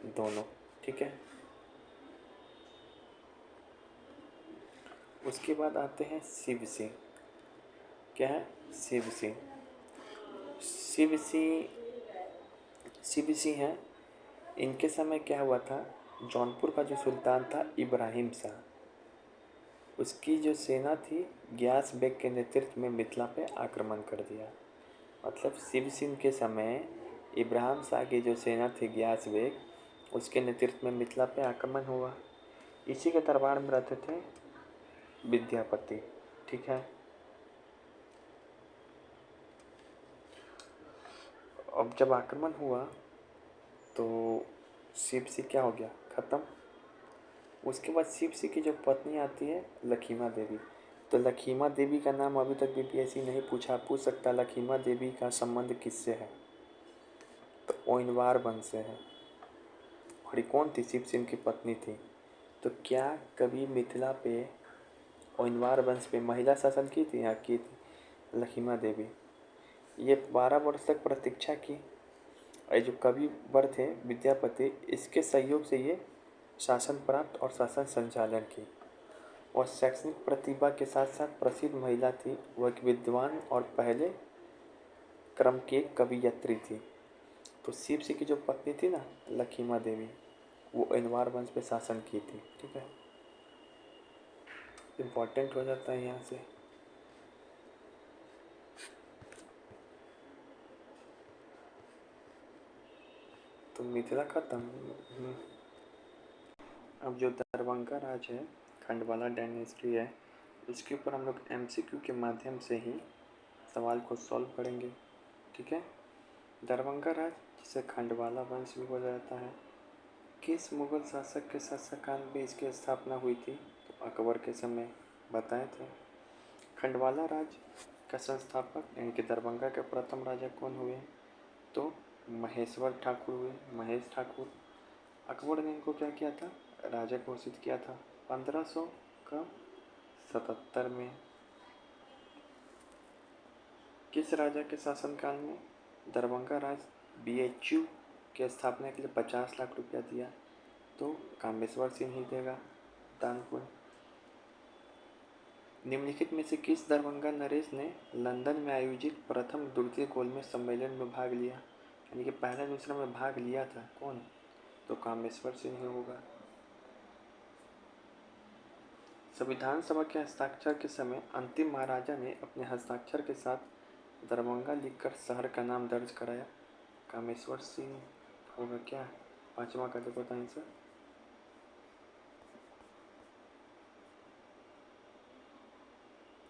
दोनों, ठीक है। उसके बाद आते हैं शिव सिंह। क्या है? शिव सिंह। शिव सिंह शिव सिंह है। इनके समय क्या हुआ था? जौनपुर का जो सुल्तान था इब्राहिम शाह, उसकी जो सेना थी ग्यास बेग के नेतृत्व में मिथिला पे आक्रमण कर दिया। मतलब शिव सिंह के समय इब्राहिम शाह की जो सेना थी ग्यास बेग, उसके नेतृत्व में मिथिला पे आक्रमण हुआ। इसी के दरबार में रहते थे विद्यापति, ठीक है। अब जब आक्रमण हुआ तो शिव सिंह क्या हो गया? ख़त्म। उसके बाद शिव जी की जो पत्नी आती है लखीमा देवी। तो लखीमा देवी का नाम अभी तक बीपीएससी नहीं पूछ सकता लखीमा देवी का संबंध किससे है, तो ओइनवार वंश से है। और ये कौन थी? शिव सिंह की पत्नी थी। तो क्या कभी मिथिला पे ओइनवार वंश पे महिला शासन की थी? हाँ की थी, लखीमा देवी। ये 12 वर्ष तक प्रतीक्षा की। और जो कवि वर थे विद्यापति, इसके सहयोग से ये शासन प्राप्त और शासन संचालन की। और शैक्षणिक प्रतिभा के साथ साथ प्रसिद्ध महिला थी। वह एक विद्वान और पहले क्रम की एक कवियत्री थी। तो शिव जी की जो पत्नी थी ना लखीमा देवी, वो इनवार वंश पे शासन की थी। ठीक है, इम्पोर्टेंट हो जाता है यहाँ से। तो मिथिला खत्म। अब जो दरभंगा राज है, खंडवाला डायनेस्टी है, इसके ऊपर हम लोग एमसीक्यू के माध्यम से ही सवाल को सॉल्व करेंगे। ठीक है, दरभंगा राज जिसे खंडवाला वंश भी बोला जाता है, किस मुगल शासक के शासनकाल में इसकी स्थापना हुई थी? तो अकबर के समय बताए थे। खंडवाला राज का संस्थापक यानी कि दरभंगा के प्रथम राजा कौन हुए? तो महेश्वर ठाकुर हुए, महेश ठाकुर। अकबर ने इनको क्या किया था? राजा घोषित किया था 1577 में। किस राजा के शासनकाल में दरभंगा राज बीएचयू की स्थापना के लिए 50 लाख रुपया दिया? तो कामेश्वर सिंह ही देगा दानपुर। निम्नलिखित में से किस दरभंगा नरेश ने लंदन में आयोजित प्रथम द्वितीय गोलमेज सम्मेलन में भाग लिया? यानी कि पहला दूसरा में भाग लिया था कौन? तो कामेश्वर सिंह ही होगा। संविधान सभा के हस्ताक्षर के समय अंतिम महाराजा ने अपने हस्ताक्षर के साथ दरभंगा लिखकर शहर का नाम दर्ज कराया। कामेश्वर सिंह होगा क्या? पांचवा का देखो आंसर।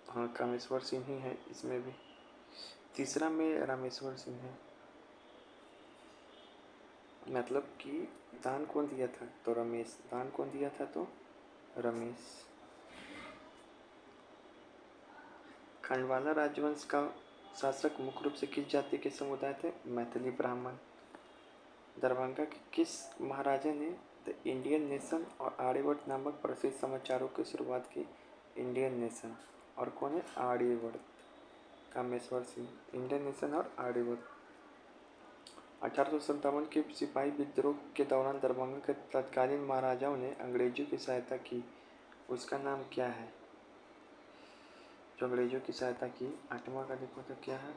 हाँ, कामेश्वर सिंह ही है इसमें भी। तीसरा में रामेश्वर सिंह है। मतलब कि दान कौन दिया था? तो रमेश। दान कौन दिया था? तो रमेश। खंडवाला राजवंश का शासक मुख्य रूप से किस जाति के समुदाय थे? मैथिली ब्राह्मण। दरभंगा के किस महाराजा ने द इंडियन नेशन और आर्यवर्त नामक प्रसिद्ध समाचारों की शुरुआत की? Indian nation. और कौन है? आर्यवर्त। कामेश्वर सिंह। इंडियन नेशन और आर्यवर्त। 1857 के सिपाही विद्रोह के दौरान दरभंगा के तत्कालीन महाराजाओं ने अंग्रेजों की सहायता की, उसका नाम क्या है? जो अंग्रेजों की सहायता की, आठवां का देखो तो क्या है?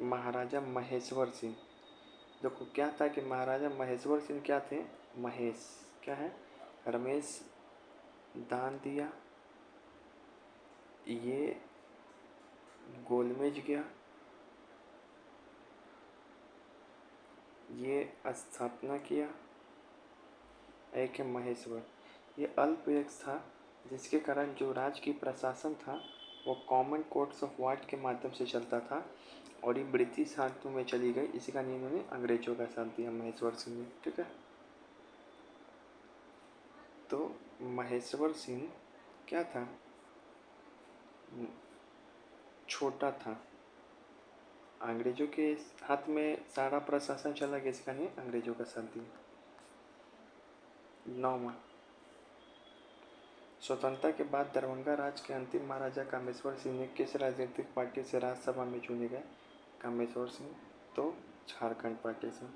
महाराजा महेश्वर सिंह। देखो क्या था कि महाराजा महेश्वर सिंह क्या थे? महेश क्या है? रमेश दान दिया, ये गोलमेज गया, ये स्थापना किया, एक है महेश्वर। ये अल्पयज्ञ था जिसके कारण जो राज की प्रशासन था वो कॉमन कोर्ट्स ऑफ वार्ड के माध्यम से चलता था और ये ब्रिटिश हाथों में चली गई। इसी कारण इन्होंने अंग्रेजों का साथ दिया महेश्वर सिंह ने। ठीक है, तो महेश्वर सिंह क्या था? छोटा था। अंग्रेजों के हाथ में सारा प्रशासन चला गया, इसका नहीं अंग्रेजों का साथ दिया। 9वां, स्वतंत्रता के बाद दरभंगा राज के अंतिम महाराजा कामेश्वर सिंह ने किस राजनीतिक पार्टी से राज्यसभा में चुने गए? कामेश्वर सिंह तो झारखंड पार्टी से।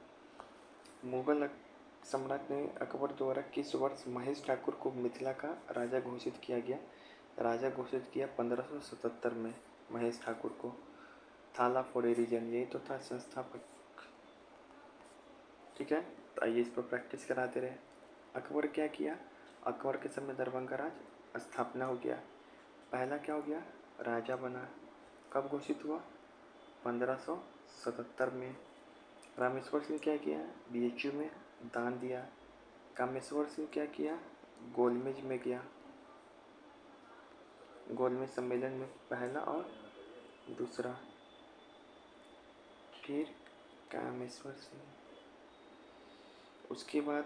मुगल सम्राट ने अकबर द्वारा किस वर्ष महेश ठाकुर को मिथिला का राजा घोषित किया गया? राजा घोषित किया 1577 में महेश ठाकुर को। थाला फॉर ए रीजन, यही तो था संस्थापक। ठीक है, तो आइए इस पर प्रैक्टिस कराते रहे। अकबर क्या किया? अकबर के समय दरभंगा राज स्थापना हो गया। पहला क्या हो गया? राजा बना। कब घोषित हुआ? 1577 में। रामेश्वर सिंह क्या किया? बीएचयू में दान दिया। कामेश्वर सिंह क्या किया? गोलमेज में गया, गोलमेज सम्मेलन में पहला और दूसरा। फिर कामेश्वर सिंह, उसके बाद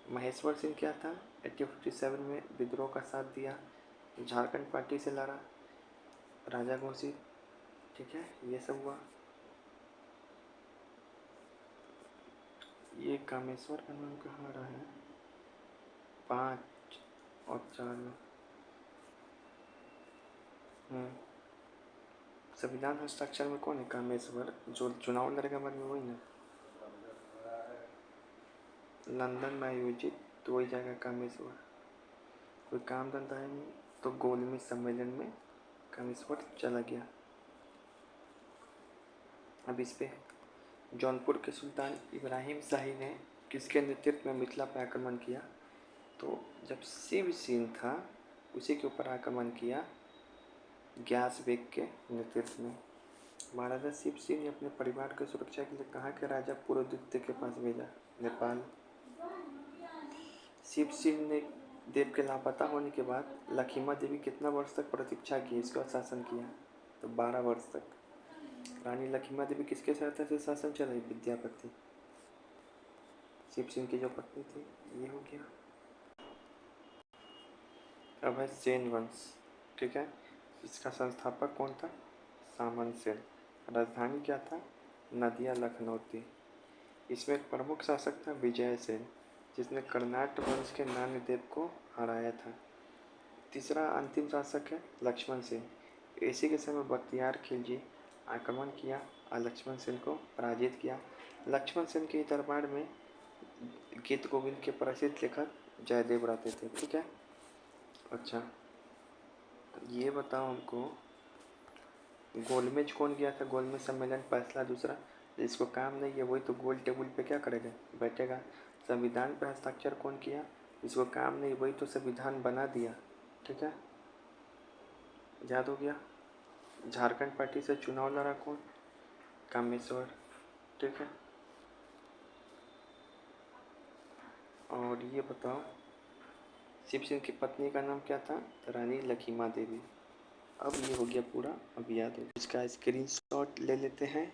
महेश्वर सिंह क्या था, 1857 में विद्रोह का साथ दिया, झारखंड पार्टी से लड़ा, राजा घोषित। ठीक है, ये सब हुआ। ये कामेश्वर का नाम कहाँ आ रहा है, 5 और 4 में। संविधान हस्ताक्षर में कौन है, कामेश्वर, जो चुनाव लड़ेगा बाद में वही ना, लंदन में आयोजित, तो वही जाएगा कामेश्वर। कोई काम धंधा है नहीं, तो गोलमेज सम्मेलन में कामेश्वर चला गया। अब इस पे जौनपुर के सुल्तान इब्राहिम शाही ने किसके नेतृत्व में मिथिला पर आक्रमण किया, तो जब शिव सिंह था उसी के ऊपर आक्रमण किया, ग्यास बेग के नेतृत्व में। महाराजा शिव सिंह ने अपने परिवार की सुरक्षा के लिए कहाँ के राजा पुरोहित के पास भेजा, नेपाल। शिव सिंह ने देव के लापता होने के बाद लखीमा देवी कितना वर्ष तक प्रतीक्षा की, इसका शासन किया, तो 12 वर्ष तक। रानी लखीमा देवी किसके सहायता से शासन चलाई, विद्यापति, शिव सिंह की जो पत्नी थी। ये हो गया। अब है सेन वंश। ठीक है, इसका संस्थापक कौन था, सामन सेन। राजधानी क्या था, नदिया लखनऊ थी। इसमें एक प्रमुख शासक था विजय सेन, जिसने कर्नाट वंश के नान्यदेव को हराया था। तीसरा अंतिम शासक है लक्ष्मण सेन। इसी के समय बख्तियार खिलजी आक्रमण किया और लक्ष्मण सेन को पराजित किया। लक्ष्मण सेन के दरबार में गीत गोविंद के प्रसिद्ध लेखक जयदेव रहते थे। ठीक है, अच्छा ये बताओ हमको, गोलमेज कौन गया था, गोलमेज सम्मेलन फैसला दूसरा, जिसको काम नहीं है वही तो गोल टेबल पे क्या करेगा, बैठेगा। संविधान पर हस्ताक्षर कौन किया, जिसको काम नहीं वही तो संविधान बना दिया। ठीक है, याद हो गया। झारखंड पार्टी से चुनाव लड़ा कौन, कामेश्वर। ठीक है, और ये बताओ शिव सिंह की पत्नी का नाम क्या था, रानी लखीमा देवी। अब ये हो गया पूरा, अब याद हो। इसका स्क्रीनशॉट ले लेते हैं